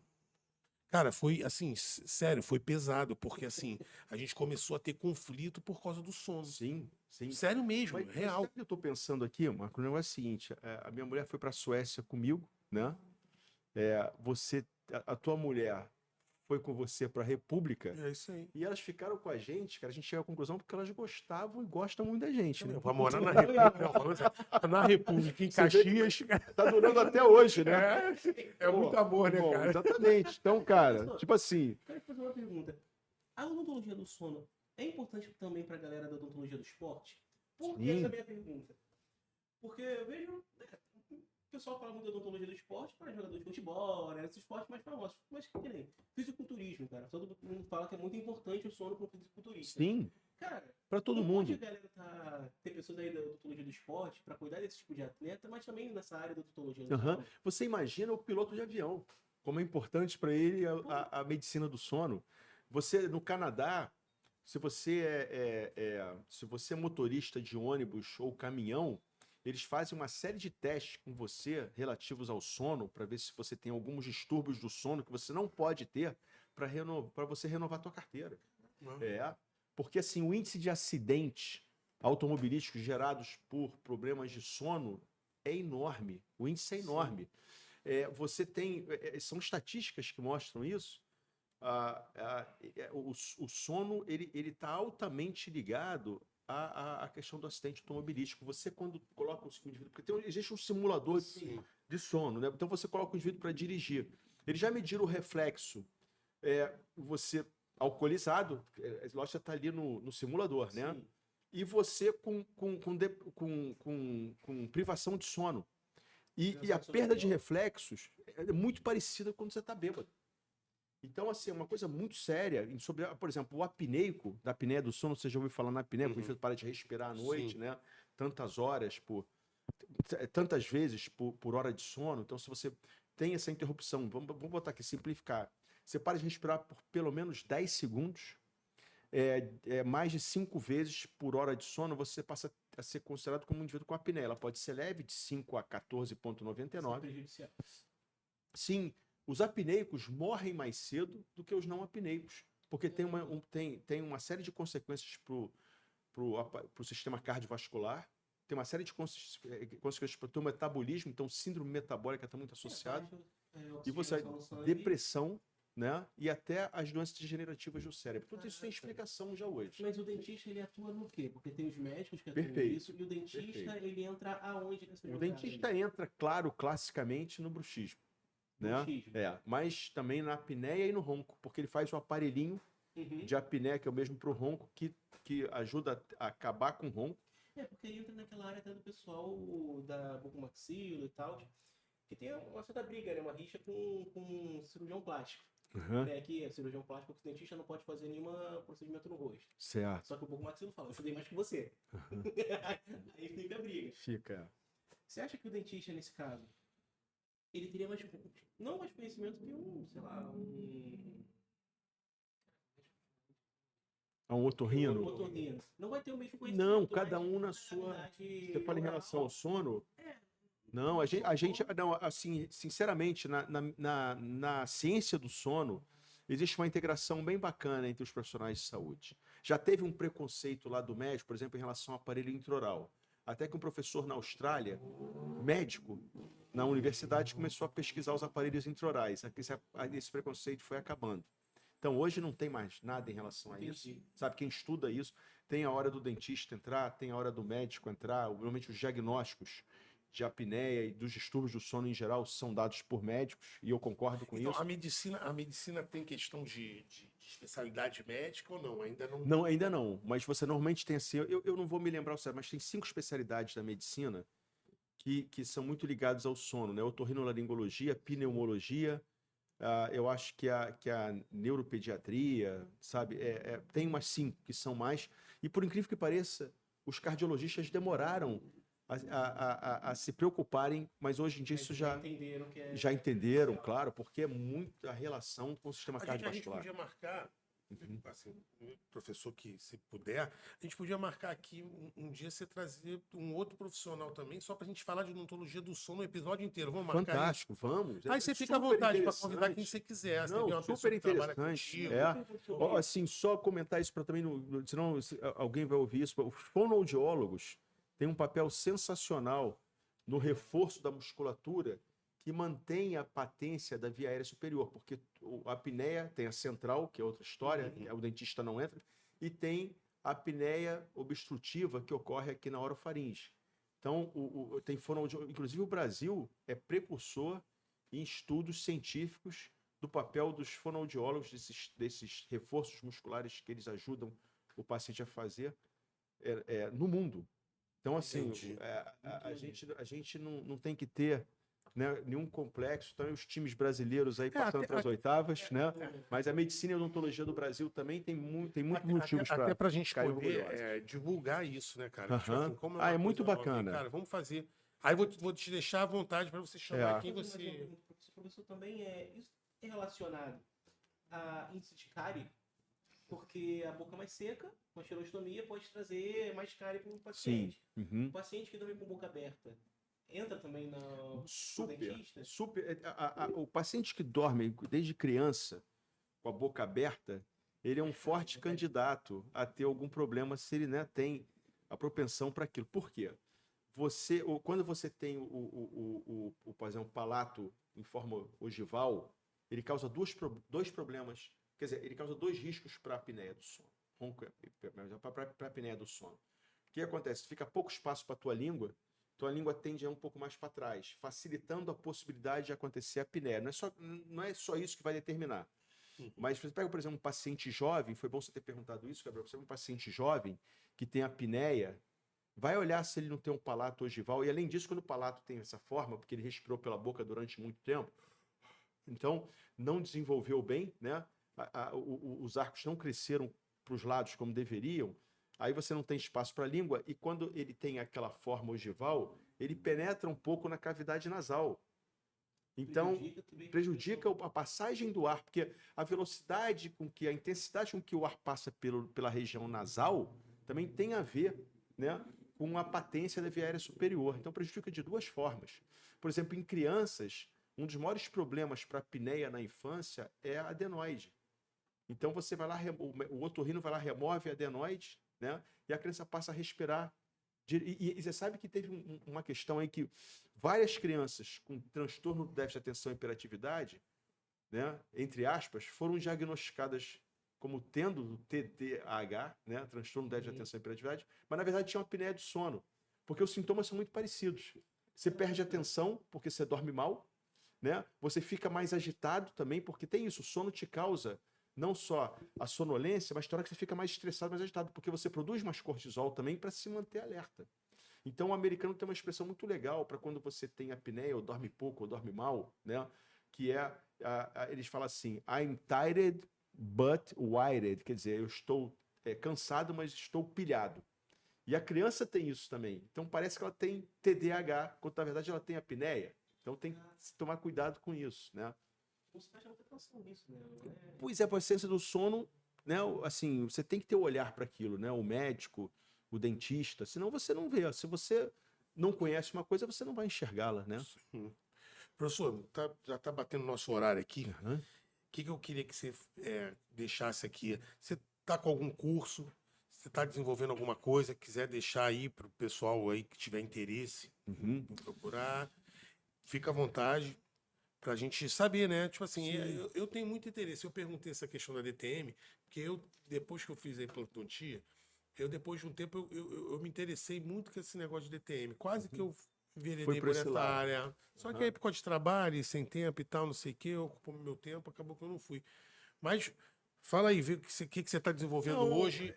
Cara, foi assim, sério, foi pesado, porque assim, a gente começou a ter conflito por causa do sono. Sim, sim. Sério mesmo, Mas real. sabe o que eu tô pensando aqui, Marco? O negócio é o seguinte: a minha mulher foi pra Suécia comigo, né? A tua mulher foi com você pra República. É isso aí. E elas ficaram com a gente, cara. A gente chegou à conclusão porque elas gostavam e gostam muito da gente, né? Pra morar na República, na República, em Você vê Caxias. Tá durando até hoje, né? É muito amor, né, Bom, cara? exatamente. Então, cara, tipo assim, Quero te fazer uma pergunta. A odontologia do sono é importante também para a galera da odontologia do esporte? Por que Sim. essa é a minha pergunta? Porque eu vejo, né, o pessoal fala muito da odontologia do esporte para jogadores de futebol, né, esses esportes mais famosos. Mas que nem fisiculturismo, cara. Todo mundo fala que é muito importante o sono para o fisiculturista. sim, Cara, pra todo não mundo. pode a galera ter pessoas aí da odontologia do esporte para cuidar desse tipo de atleta, mas também nessa área da odontologia do Aham. sono? Você imagina o piloto de avião, como é importante para ele a medicina do sono. Você, no Canadá, se você é motorista de ônibus ou caminhão, eles fazem uma série de testes com você relativos ao sono para ver se você tem alguns distúrbios do sono que você não pode ter para você renovar a tua carteira. É, porque assim, o índice de acidentes automobilísticos gerados por problemas de sono é enorme. O índice é enorme. Você tem. São estatísticas que mostram isso. O sono ele está altamente ligado à questão do acidente automobilístico. Você, quando coloca o indivíduo. Porque existe um simulador de sono, né? Então você coloca o indivíduo para dirigir. Ele já mediram o reflexo. Você alcoolizado, lógico, está ali no simulador, né? Sim. E você com privação de sono. E a perda de reflexos é muito parecida quando você está bêbado. Então, assim, é uma coisa muito séria. Sobre, por exemplo, o apneico, da apneia do sono, você já ouviu falar na apneia, quando você para de respirar à noite, Sim. né? Tantas horas, tantas vezes por hora de sono. Então, se você tem essa interrupção, vamos botar aqui, simplificar. Você para de respirar por pelo menos 10 segundos, mais de 5 vezes por hora de sono, você passa a ser considerado como um indivíduo com apneia. Ela pode ser leve, de 5 a 14,99. Prejudicial. Sim, os apneicos morrem mais cedo do que os não apneicos, porque tem uma série de consequências pro sistema cardiovascular, tem uma série de consequências para o teu metabolismo, então síndrome metabólica está muito associado, e você depressão, né? E até as doenças degenerativas do cérebro. Tudo isso tem explicação já hoje. Mas o dentista, ele atua no quê? Porque tem os médicos que atuam Perfeito. nisso, e o dentista, Perfeito. ele entra aonde nessa O jogada dentista aí? entra, claro, classicamente no bruxismo, né? Bruxismo. Mas também na apneia e no ronco, porque ele faz o aparelhinho Uhum. de apneia, que é o mesmo para o ronco, que ajuda a acabar com o ronco. Porque ele entra naquela área até do pessoal da bucomaxilo e tal, que tem uma certa briga, né? Uma rixa com cirurgião plástico. Que é cirurgião plástico, que o dentista não pode fazer nenhum procedimento no rosto. Certo. Só que o bucomaxilo fala, eu estudei mais que você. Aí fica a briga. Fica. Você acha que o dentista, nesse caso, ele teria mais, não mais conhecimento que sei lá, É um otorrino? Otorrino. Não vai ter o mesmo conhecimento. Não, cada mas um na na sua... realidade, Você fala em relação ao sono? Não, não, assim, sinceramente, na ciência do sono, existe uma integração bem bacana entre os profissionais de saúde. Já teve um preconceito lá do médico, por exemplo, em relação ao aparelho intraoral. Até que um professor na Austrália, médico, na universidade, começou a pesquisar os aparelhos intraorais. Esse preconceito foi acabando. Então, hoje não tem mais nada em relação a isso. Sabe, quem estuda isso, tem a hora do dentista entrar, tem a hora do médico entrar, normalmente os diagnósticos de apneia e dos distúrbios do sono em geral são dados por médicos, e eu concordo com Então, isso. a medicina tem questão de especialidade médica ou não? Ainda não. Não, ainda não, mas você normalmente tem assim, eu não vou me lembrar o certo, mas tem 5 especialidades da medicina que são muito ligadas ao sono, né? Otorrinolaringologia, pneumologia, eu acho que a neuropediatria, sabe? Tem umas 5 que são mais, e por incrível que pareça, os cardiologistas demoraram a se preocuparem, mas hoje em dia isso já entenderam, claro, porque é muita relação com o sistema A gente cardiovascular. podia marcar, assim, professor, que se puder, a gente podia marcar aqui um dia você trazer um outro profissional também, só pra gente falar de odontologia do sono o episódio inteiro. Vamos marcar Fantástico, vamos. Aí você fica à vontade para convidar quem você quiser. Não, uma super que trabalha interessante. contigo. Assim, só comentar isso para também, senão alguém vai ouvir isso. Os fonoaudiólogos têm um papel sensacional no reforço da musculatura que mantém a patência da via aérea superior, porque a apneia tem a central, que é outra história, o dentista não entra, e tem a apneia obstrutiva que ocorre aqui na orofaringe. Então, tem inclusive o Brasil é precursor em estudos científicos do papel dos fonoaudiólogos, desses reforços musculares que eles ajudam o paciente a fazer no mundo. Então, assim, a gente não tem que ter, né, nenhum complexo. Então, os times brasileiros aí passando para as oitavas, né? Mas a medicina e a odontologia do Brasil também tem muitos motivos para até para a gente poder divulgar isso, né, cara? Tipo assim, como é muito bacana. Cara, vamos fazer. Aí vou te deixar à vontade para você chamar quem você. Professor, também isso é relacionado a índice de cárie, porque a boca mais seca, com a xerostomia, pode trazer mais cárie para o paciente. Sim. O paciente que dorme com boca aberta entra também no dentista? Super. O paciente que dorme desde criança com a boca aberta, ele é um forte candidato a ter algum problema se ele, né, tem a propensão para aquilo. Por quê? Quando você tem por exemplo, o palato em forma ogival, ele causa dois problemas. Quer dizer, ele causa 2 riscos para a apneia do sono. Para a apneia do sono. O que acontece? Fica pouco espaço para a tua língua tende a ir um pouco mais para trás, facilitando a possibilidade de acontecer a apneia. Não é só isso que vai determinar. Mas você pega, por exemplo, um paciente jovem, foi bom você ter perguntado isso, Gabriel, você pega um paciente jovem que tem apneia, vai olhar se ele não tem um palato ogival, e além disso, quando o palato tem essa forma, porque ele respirou pela boca durante muito tempo, então não desenvolveu bem, né? Os arcos não cresceram para os lados como deveriam, aí você não tem espaço para a língua, e quando ele tem aquela forma ogival, ele penetra um pouco na cavidade nasal. Então, prejudica a passagem do ar, porque a velocidade a intensidade com que o ar passa pela região nasal também tem a ver, né, com a patência da via aérea superior. Então, prejudica de 2 formas. Por exemplo, em crianças, um dos maiores problemas para a apneia na infância é a adenoide. Então, você vai lá, o otorrino vai lá, remove a adenoide, né, e a criança passa a respirar. E você sabe que teve uma questão aí que várias crianças com transtorno de déficit de atenção e hiperatividade, né, entre aspas, foram diagnosticadas como tendo TDAH, né, transtorno de déficit de atenção e hiperatividade, mas na verdade tinha uma apneia do sono, porque os sintomas são muito parecidos. Você perde a atenção porque você dorme mal, né? Você fica mais agitado também, porque tem isso, o sono te causa não só a sonolência, mas tem hora que você fica mais estressado, mais agitado, porque você produz mais cortisol também para se manter alerta. Então o americano tem uma expressão muito legal para quando você tem apneia, ou dorme pouco, ou dorme mal, né? Que eles falam assim, I'm tired but wired, quer dizer, eu estou cansado, mas estou pilhado. E a criança tem isso também. Então parece que ela tem TDAH, quando na verdade ela tem apneia. Então tem que tomar cuidado com isso, né? Você presta muita atenção nisso, né? Pois é, a ciência do sono né, assim, você tem que ter o olhar para aquilo, né? O médico, o dentista, senão você não vê. Se você não conhece uma coisa, você não vai enxergá-la, né? Sim. Professor, já está batendo nosso horário aqui. Uhum. O que eu queria que você deixasse aqui? Você está com algum curso? Você está desenvolvendo alguma coisa? Quiser deixar aí para o pessoal aí que tiver interesse em procurar, fica à vontade para a gente saber, né? Tipo assim, eu tenho muito interesse. Eu perguntei essa questão da DTM, porque depois que eu fiz a implantodontia, depois de um tempo, eu me interessei muito com esse negócio de DTM. Quase que eu enveredei por essa área. Só que aí, por causa de trabalho, e sem tempo e tal, não sei o quê, ocupou meu tempo, acabou que eu não fui. Mas fala aí, vê o que você está desenvolvendo hoje.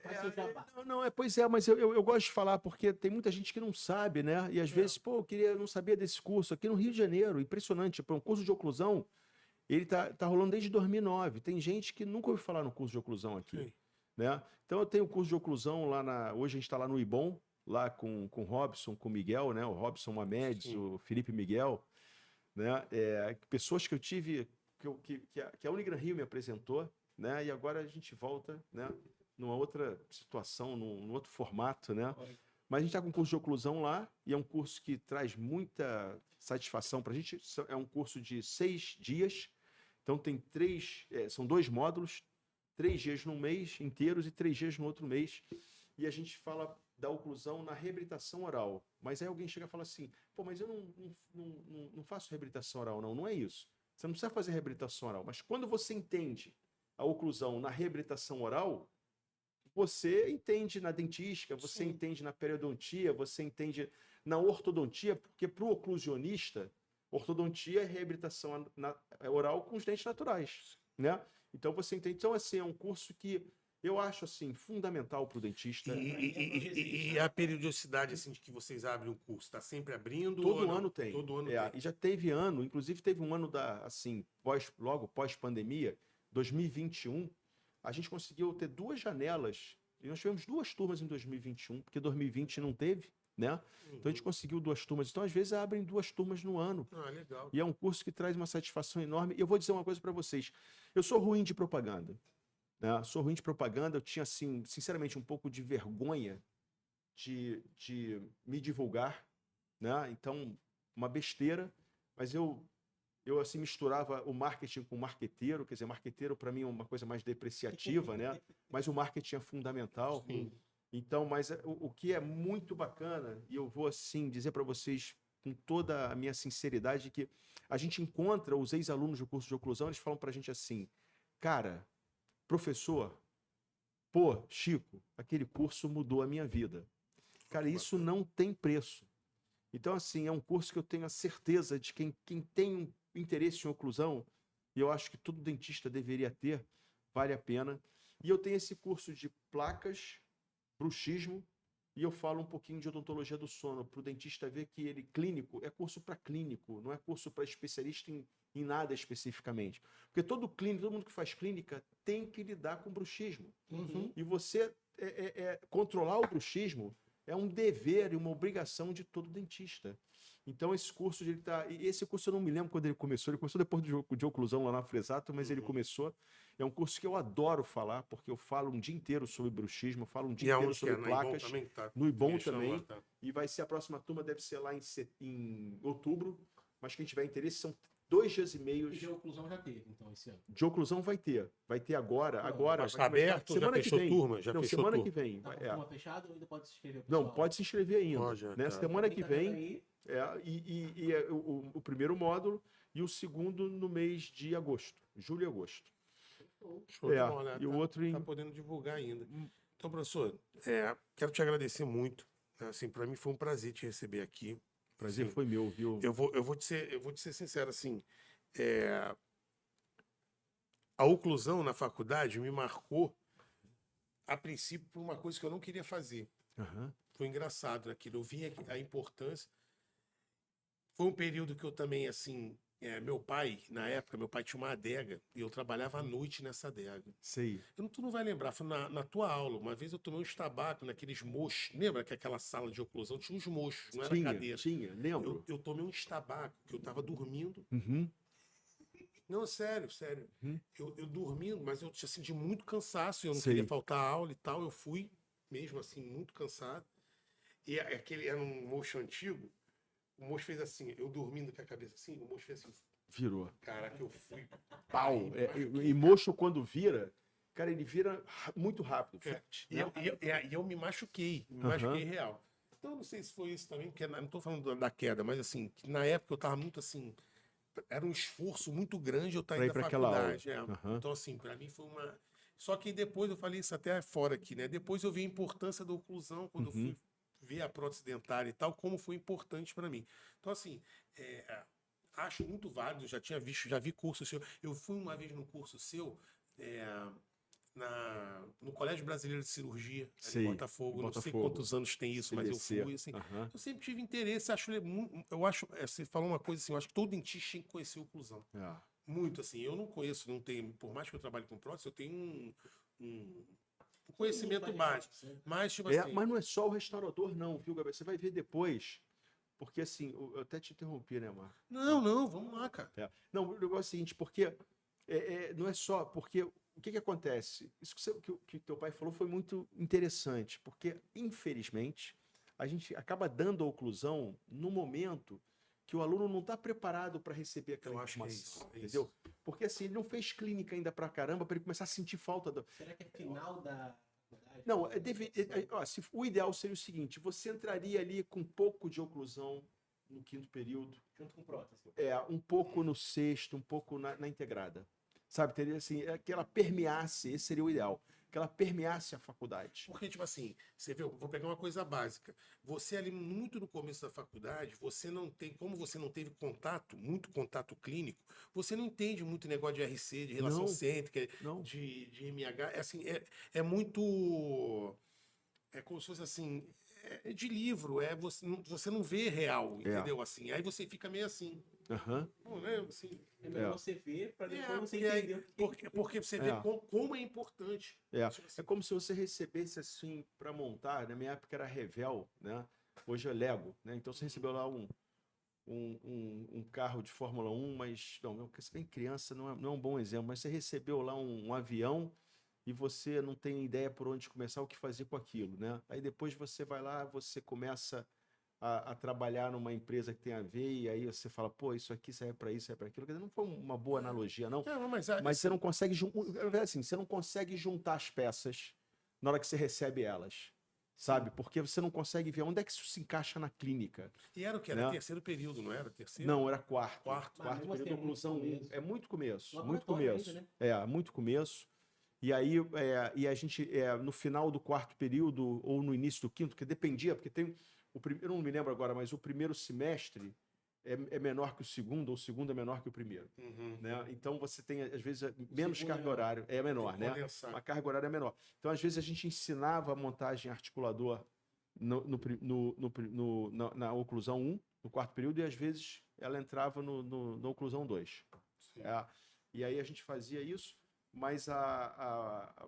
Pois é, mas eu gosto de falar porque tem muita gente que não sabe, né? E às vezes, pô, não sabia desse curso aqui no Rio de Janeiro, impressionante. Tipo, um curso de oclusão, ele tá rolando desde 2009. Tem gente que nunca ouviu falar no curso de oclusão aqui, Sim. né? Então eu tenho o curso de oclusão hoje a gente está lá no IBOM, lá com o Robson, com o Miguel, né? O Robson Mamedes, o Felipe Miguel, né? Pessoas que eu tive, que a Unigran Rio me apresentou, né? E agora a gente volta, né? Numa outra situação, num outro formato, né? Mas a gente está com um curso de oclusão lá e é um curso que traz muita satisfação para a gente. É um curso de 6 dias, então tem são 2 módulos, 3 dias num mês inteiros e 3 dias no outro mês. E a gente fala da oclusão na reabilitação oral. Mas aí alguém chega e fala assim, pô, mas eu não faço reabilitação oral, não. Não é isso. Você não precisa fazer reabilitação oral. Mas quando você entende a oclusão na reabilitação oral, você entende na dentística, você entende na periodontia, você entende na ortodontia, porque para o oclusionista, ortodontia é reabilitação oral com os dentes naturais, né? Então você entende. Então, assim, é um curso que eu acho assim fundamental para o dentista. E a periodicidade assim de que vocês abrem o curso, está sempre abrindo? Todo ano tem. Todo ano tem. tem. E já teve ano, inclusive teve um ano logo pós-pandemia, 2021, a gente conseguiu ter 2 janelas. E nós tivemos 2 turmas em 2021, porque 2020 não teve, né? Então a gente conseguiu 2 turmas. Então, às vezes, abrem 2 turmas no ano. Legal. E é um curso que traz uma satisfação enorme. E eu vou dizer uma coisa para vocês. Eu sou ruim de propaganda, né? Sou ruim de propaganda. Eu tinha, assim, sinceramente, um pouco de vergonha de me divulgar, né? Então, uma besteira. Mas eu assim misturava o marketing com o marqueteiro, quer dizer, marqueteiro para mim é uma coisa mais depreciativa, né? Mas o marketing é fundamental. Sim. Então, mas o que é muito bacana, e eu vou assim dizer para vocês com toda a minha sinceridade, que a gente encontra os ex-alunos do curso de oclusão, eles falam para a gente assim, cara, professor, pô, Chico, aquele curso mudou a minha vida. Cara, isso não tem preço. Então, assim, é um curso que eu tenho a certeza de quem tem um interesse em oclusão, e eu acho que todo dentista deveria ter, vale a pena. E eu tenho esse curso de placas, bruxismo, e eu falo um pouquinho de odontologia do sono, para o dentista ver que ele, clínico, é curso para clínico, não é curso para especialista em nada especificamente. Porque todo mundo que faz clínica tem que lidar com bruxismo. E você controlar o bruxismo é um dever e uma obrigação de todo dentista. Então, esse curso, esse curso eu não me lembro quando ele começou depois de oclusão lá na Fresato, mas ele começou. É um curso que eu adoro falar, porque eu falo um dia inteiro sobre bruxismo, eu falo um dia inteiro sobre placas. No IBOM também. E vai ser a próxima turma, deve ser lá em outubro, mas quem tiver interesse são 2 dias e meio. E de oclusão já teve, então, esse ano? De oclusão vai ter agora. Mas está aberto, semana que vem. Semana que vem. Tá com turma fechada ou ainda pode se inscrever? Não, pode se inscrever ainda. Né? Semana que vem. O primeiro módulo e o segundo no mês de agosto, julho e agosto. Show de bola, né? E o outro tá podendo divulgar ainda. Então, professor, quero te agradecer muito. Assim, para mim foi um prazer te receber aqui. Prazer foi meu, viu? Eu vou te ser sincero, assim, a oclusão na faculdade me marcou, a princípio, por uma coisa que eu não queria fazer. Foi engraçado naquilo. Eu vi a importância. Foi um período que eu também, assim, meu pai, na época, meu pai tinha uma adega e eu trabalhava à noite nessa adega. Sei. Tu não vai lembrar, foi na tua aula. Uma vez eu tomei uns tabaco naqueles mochos. Lembra que aquela sala de oclusão tinha uns mochos, não era cadeira? Tinha, lembro. Eu tomei uns tabaco que eu tava dormindo. Não, sério, sério. Eu dormindo, mas eu tinha sentido muito cansaço, eu não Sei. queria faltar aula e tal. Eu fui mesmo assim, muito cansado. E aquele era um mocho antigo. O mocho fez assim, eu dormindo com a cabeça assim, o mocho fez assim. Virou. Caraca, eu fui. Pau. Machuquei, E mocho, quando vira, cara, ele vira muito rápido. E eu me machuquei real. Então, eu não sei se foi isso também, porque não tô falando da queda, mas assim, que na época eu tava muito assim, era um esforço muito grande eu estar Pra ir indo à pra aquela aula. faculdade. Então, assim, para mim foi uma. Só que depois eu falei isso até fora aqui, né? Depois eu vi a importância da oclusão quando eu fui ver a prótese dentária e tal, como foi importante para mim. Então, assim, acho muito válido, já vi curso seu. Eu fui uma vez no curso seu, no Colégio Brasileiro de Cirurgia, ali em Botafogo. Não sei quantos anos tem isso, mas eu fui, assim. Eu sempre tive interesse, eu acho, você falou uma coisa assim, eu acho que todo dentista tem que conhecer oclusão. Muito, assim, eu não conheço, não tenho, por mais que eu trabalhe com prótese, eu tenho um conhecimento básico. Mas, tipo assim... Mas não é só o restaurador, não, viu, Gabriel? Você vai ver depois, porque assim, eu até te interrompi, né, Marco? Não, vamos lá, cara. Não, o negócio é o seguinte, porque não é só, porque o que acontece? Isso que teu pai falou foi muito interessante, porque, infelizmente, a gente acaba dando a oclusão no momento que o aluno não está preparado para receber aquela informação, entendeu? Porque assim, ele não fez clínica ainda pra caramba para ele começar a sentir falta da... Será que é final da... Não, o ideal seria o seguinte, você entraria ali com um pouco de oclusão no 5º período. Junto com prótese. Um pouco no 6º, um pouco na integrada. Sabe, teria assim, que ela permeasse, esse seria o ideal, que ela permeasse a faculdade. Porque, tipo assim, você vê, vou pegar uma coisa básica. Você ali, muito no começo da faculdade, você não tem, como você não teve muito contato clínico, você não entende muito negócio de RC, de relação cêntrica, de MH. Assim, é muito... É como se fosse assim, de livro, você não vê real, entendeu? Assim, aí você fica meio assim. Bom, né? Assim, é melhor você ver para depois você entender. Porque você vê como é importante. Assim. É como se você recebesse assim para montar, na minha época era Revel, né? Hoje é Lego, né? Então você recebeu lá um carro de Fórmula 1, mas não, porque você bem criança não é um bom exemplo, mas você recebeu lá um avião e você não tem ideia por onde começar, o que fazer com aquilo, né? Aí depois você vai lá, você começa a trabalhar numa empresa que tem a ver, e aí você fala, pô, isso aqui serve para isso, serve para aquilo. Não foi uma boa analogia, não. Mas você não consegue você não consegue juntar as peças na hora que você recebe elas. Sabe? Porque você não consegue ver onde é que isso se encaixa na clínica. E era o que? Era terceiro período, não era? Terceiro? Não, era quarto. Quarto período, oclusão 1. É muito começo. Muito começo. Ainda, né? Muito começo. E aí, e a gente, no final do 4º período, ou no início do 5º, que dependia, porque tem eu não me lembro agora, mas o primeiro semestre é menor que o segundo, ou o segundo é menor que o primeiro. Né? Então você tem, às vezes, menos carga horária. É menor, né? Uma carga horária é menor. Então, às vezes, a gente ensinava a montagem articulador na oclusão 1, no 4º período, e às vezes ela entrava na oclusão 2. E aí a gente fazia isso, mas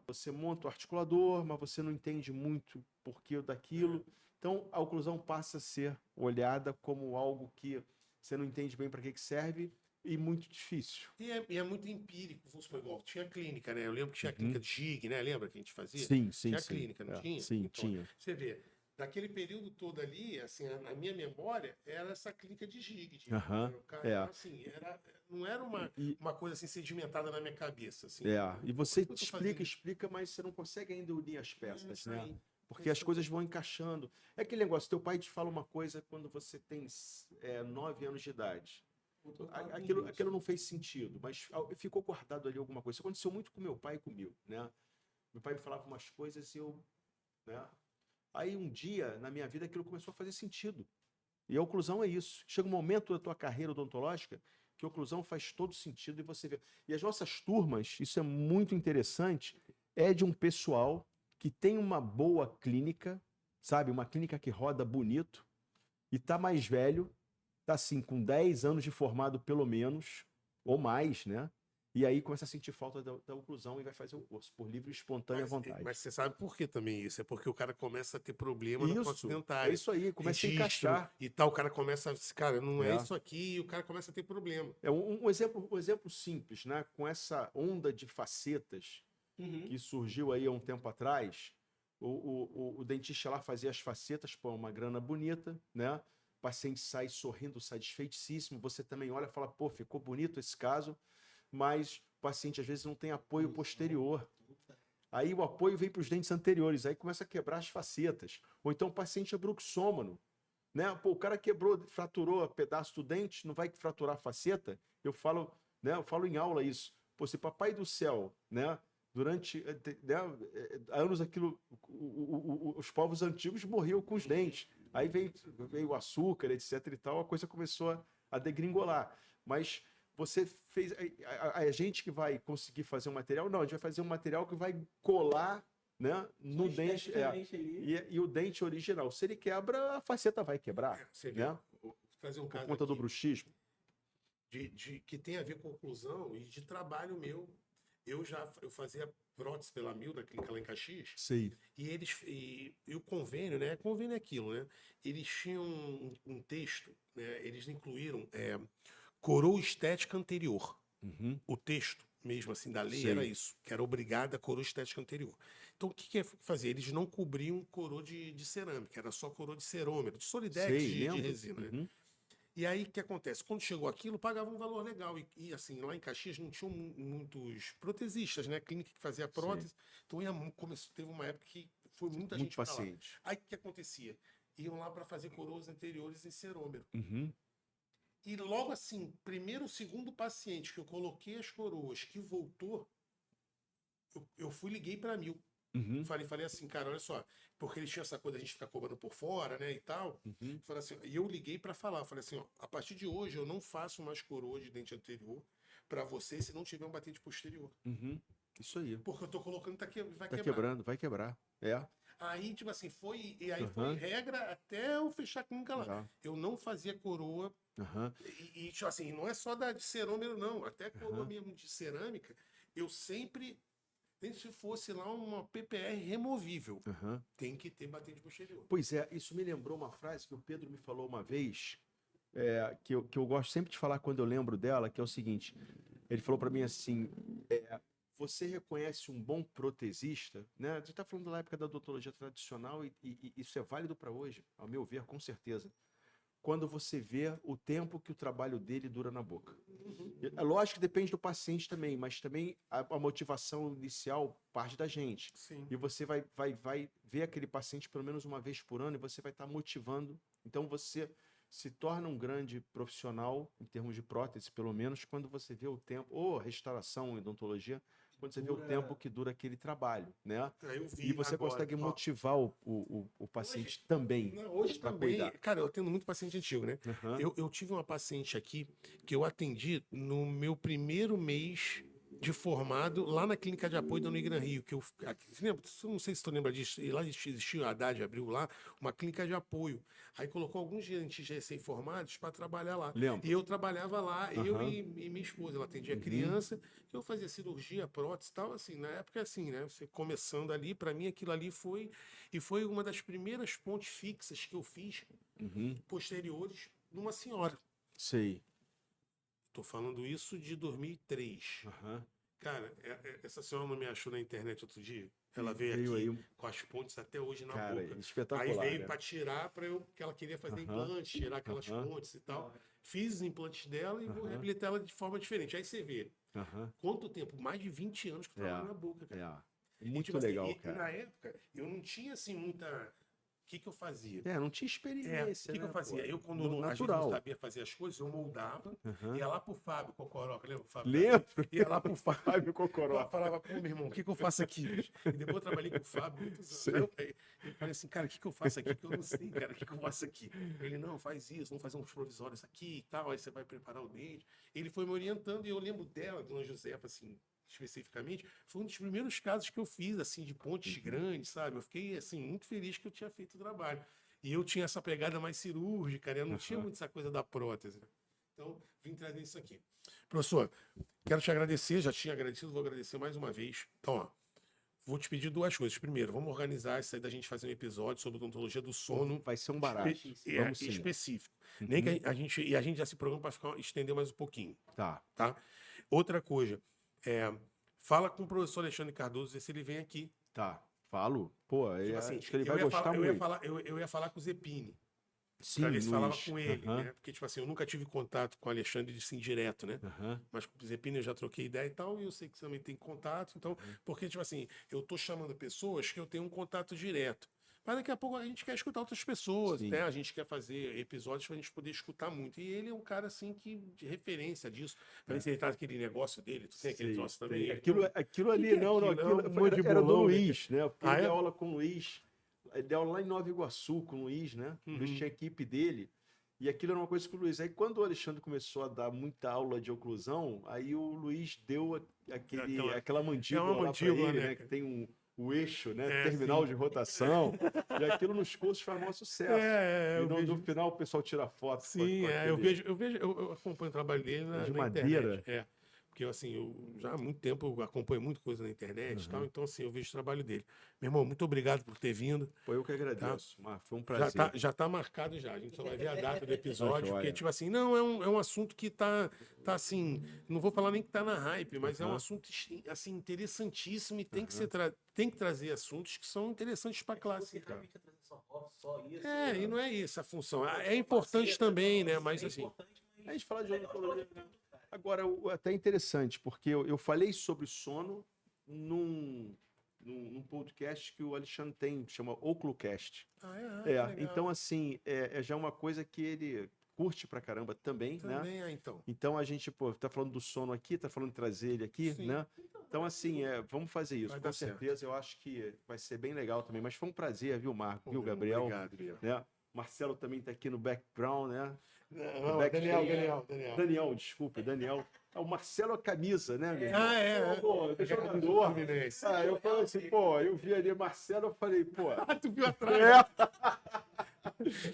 você monta o articulador, mas você não entende muito porquê daquilo. Então, a oclusão passa a ser olhada como algo que você não entende bem para que serve e muito difícil. E é muito empírico, vamos supor, igual tinha clínica, né? Eu lembro que tinha clínica de GIG, né? Lembra que a gente fazia? Sim. Tinha clínica, não tinha? Sim, então, tinha. Você vê, daquele período todo ali, assim, a minha memória era essa clínica de GIG. Assim, não era uma coisa assim sedimentada na minha cabeça. Assim, e você explica, mas você não consegue ainda unir as peças, né? Porque as coisas vão encaixando. É aquele negócio, teu pai te fala uma coisa quando você tem 9 anos de idade. Aquilo não fez sentido, mas ficou guardado ali alguma coisa. Isso aconteceu muito com meu pai e comigo, né? Meu pai me falava umas coisas e eu... Né? Aí um dia, na minha vida, aquilo começou a fazer sentido. E a oclusão é isso. Chega um momento da tua carreira odontológica que a oclusão faz todo sentido e você vê. E as nossas turmas, isso é muito interessante, é de um pessoal que tem uma boa clínica, sabe? Uma clínica que roda bonito e tá mais velho, tá assim, com 10 anos de formado pelo menos, ou mais, né? E aí começa a sentir falta da oclusão e vai fazer o curso, por livre e espontânea vontade. Mas você sabe por que também isso? É porque o cara começa a ter problema na prótese É dentária. isso aí, começa a Registro encaixar. e tal, o cara começa a... Cara, não é isso aqui, e o cara começa a ter problema. Um exemplo simples, né? Com essa onda de facetas que surgiu aí há um tempo atrás, o dentista lá fazia as facetas, pô, uma grana bonita, né? O paciente sai sorrindo, satisfeitíssimo. Você também olha e fala, pô, ficou bonito esse caso, mas o paciente às vezes não tem apoio posterior. Aí o apoio vem para os dentes anteriores, aí começa a quebrar as facetas. Ou então o paciente é bruxômano, né? Pô, o cara quebrou, fraturou um pedaço do dente, não vai fraturar a faceta? Eu falo em aula isso. Pô, se papai do céu, né? Durante anos aquilo, os povos antigos morriam com os dentes. Aí veio o açúcar, etc e tal, a coisa começou a degringolar. Mas você fez... A gente que vai conseguir fazer um material, não, a gente vai fazer um material que vai colar, né, no dente. E o dente original. Se ele quebra, a faceta vai quebrar. Né? Vou trazer um caso por conta do bruxismo. Que tem a ver com oclusão e de trabalho meu. Eu fazia prótese pela Mil, na clínica lá em Caxias. Sim. E o convênio, né? Convênio é aquilo, né? Eles tinham um texto, né? Eles incluíram coroa estética anterior. O texto mesmo assim da lei era isso, que era obrigada a coroa estética anterior. Então o que fazer? Eles não cobriam coroa de cerâmica, era só coroa de cerômero, de solidex, de resina. Né? E aí o que acontece? Quando chegou aquilo, pagava um valor legal. E assim, lá em Caxias não tinham muitos protesistas, né? Clínica que fazia prótese. Então teve uma época que foi muita gente pra lá. Aí o que acontecia? Iam lá para fazer coroas anteriores em cerômero. E logo assim, primeiro ou segundo paciente que eu coloquei as coroas que voltou, eu liguei para Mil. Falei assim, cara, olha só, porque eles tinham essa coisa de a gente ficar cobrando por fora, né, e tal. Falei assim, e eu liguei para falar, falei assim, ó, a partir de hoje eu não faço mais coroa de dente anterior para você se não tiver um batente posterior. Isso aí. Porque eu tô colocando, vai quebrar. Quebrando, vai quebrar. Aí, tipo assim, foi regra até eu fechar a clínica lá. Eu não fazia coroa. E, tipo assim, não é só de cerômero, não. Até coroa mesmo de cerâmica, eu sempre... Se fosse lá uma PPR removível, tem que ter batente posterior. Pois é, isso me lembrou uma frase que o Pedro me falou uma vez, que eu gosto sempre de falar quando eu lembro dela, que é o seguinte, ele falou para mim assim, você reconhece um bom protesista, né? A gente está falando da época da odontologia tradicional e isso é válido para hoje, ao meu ver, com certeza. Quando você vê o tempo que o trabalho dele dura na boca. É lógico que depende do paciente também, mas também a motivação inicial parte da gente. Sim. E você vai ver aquele paciente pelo menos uma vez por ano e você vai estar motivando. Então você se torna um grande profissional, em termos de prótese, pelo menos, quando você vê o tempo, ou restauração, odontologia, quando você vê o tempo que dura aquele trabalho, né? E você agora, consegue motivar o paciente hoje, também. Hoje também. Cuidar. Cara, eu tenho muito paciente antigo, né? Eu tive uma paciente aqui que eu atendi no meu primeiro mês de formado lá na clínica de apoio da Unigran Rio, que eu não sei se tu lembra disso, e lá existia, a Haddad abriu lá uma clínica de apoio. Aí colocou alguns gerentes recém-formados para trabalhar lá. Lembro. E eu trabalhava lá, eu e minha esposa, ela atendia criança, eu fazia cirurgia, prótese e tal, assim, na época assim, né, você começando ali, para mim aquilo ali foi uma das primeiras pontes fixas que eu fiz, posteriores, numa senhora. Sei. Tô falando isso de 2003. Cara, essa senhora não me achou na internet outro dia? Ela veio aqui com as pontes até hoje na boca. Espetacular. Aí veio para tirar, que ela queria fazer implantes, tirar aquelas pontes e tal. Fiz os implantes dela e vou reabilitar ela de forma diferente. Aí você vê quanto tempo, mais de 20 anos que eu trabalho na boca, cara. Muito tipo, legal, assim, cara. E na época, eu não tinha assim muita... O que eu fazia? Não tinha experiência. O que eu fazia? Eu, quando a gente não sabia fazer as coisas, eu moldava, ia lá pro Fábio Cocoroca, lembra o Fábio? Lembro. Ia lá pro Fábio Cocoroca. Eu falava, pô, meu irmão, o que eu faço aqui? E depois eu trabalhei com o Fábio muitos anos. Eu falei assim, cara, o que eu faço aqui? Que eu não sei, cara, o que eu faço aqui? Ele, não, faz isso, vamos fazer uns provisórios aqui e tal, aí você vai preparar o dente. Ele foi me orientando e eu lembro dela, dona Josefa, assim, especificamente, foi um dos primeiros casos que eu fiz, assim, de pontes grandes, sabe? Eu fiquei, assim, muito feliz que eu tinha feito o trabalho. E eu tinha essa pegada mais cirúrgica, né? Eu não tinha muito essa coisa da prótese. Então, vim trazer isso aqui. Professor, quero te agradecer, já tinha agradecido, vou agradecer mais uma vez. Então, ó, vou te pedir duas coisas. Primeiro, vamos organizar isso aí da gente fazer um episódio sobre odontologia do sono. Vai ser um barato. Vamos sim. Específico. Nem que a gente já se programa para estender mais um pouquinho. Tá. Outra coisa, fala com o professor Alexandre Cardoso, ver se ele vem aqui. Tá. Falo. Pô, Tipo assim, acho que ele vai gostar muito. Eu ia falar com o Zepini. Sim, Pra ver se falava Luiz. com ele, né? Porque, tipo assim, eu nunca tive contato com o Alexandre assim, direto, né? Mas com o Zepini eu já troquei ideia e tal, e eu sei que você também tem contato, então, porque, tipo assim, eu tô chamando pessoas que eu tenho um contato direto. Mas daqui a pouco a gente quer escutar outras pessoas, Sim. né? A gente quer fazer episódios pra gente poder escutar muito. E ele é um cara, assim, de referência disso. Pra ver se ele tá naquele negócio dele, tu tem aquele troço também. Aquilo ali, que é não, aquilo? aquilo É um era do bolão, Luiz, né? Porque ele é? deu aula com o Luiz. Ele deu aula lá em Nova Iguaçu com o Luiz, né? O Luiz tinha a equipe dele. E aquilo era uma coisa que o Luiz... Aí quando o Alexandre começou a dar muita aula de oclusão, aí o Luiz deu aquela mandíbula lá pra ele, né? Que tem o eixo, né? Terminal de rotação. E aquilo nos cursos faz maior sucesso. No final o pessoal tira foto. Sim, eu acompanho o trabalho dele de na madeira. internet. Porque, assim, eu já há muito tempo eu acompanho muita coisa na internet e tal, então, assim, eu vejo o trabalho dele. Meu irmão, muito obrigado por ter vindo. Foi eu que agradeço. Foi um prazer. Já tá marcado já. A gente só vai ver a data do episódio, porque, joia. tipo assim, não, é um assunto que tá assim, não vou falar nem que tá na hype, mas é um assunto, assim, interessantíssimo e tem que trazer assuntos que são interessantes pra classe. E não é isso a função. É importante também, né? Mas, assim... A gente fala de odontologia. Agora, até interessante, porque eu falei sobre sono num podcast que o Alexandre tem, chama Oclucast. Então, assim, já uma coisa que ele curte pra caramba também, né? Então a gente, tá falando do sono aqui, tá falando de trazer ele aqui, né? Então, assim, vamos fazer isso. Com certeza, eu acho que vai ser bem legal também. Mas foi um prazer, viu, Marco? Viu, Gabriel? Obrigado, né? Marcelo também tá aqui no background, né? Não, Daniel, desculpa, Daniel. O Marcelo a camisa, né, meu? Jogador. Eu falei assim, eu vi ali Marcelo, eu falei, tu viu atrás?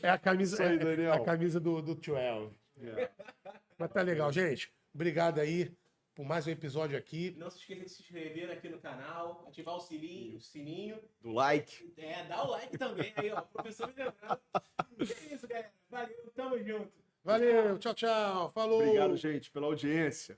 É a camisa, aí, Daniel. a camisa do 12. Mas tá legal, gente. Obrigado aí por mais um episódio aqui. Não se esqueça de se inscrever aqui no canal, ativar o sininho. Do like. Dá o like também aí, ó. Professor me lembrando. É isso, galera. Valeu, tamo junto. Valeu, tchau, falou. Obrigado, gente, pela audiência.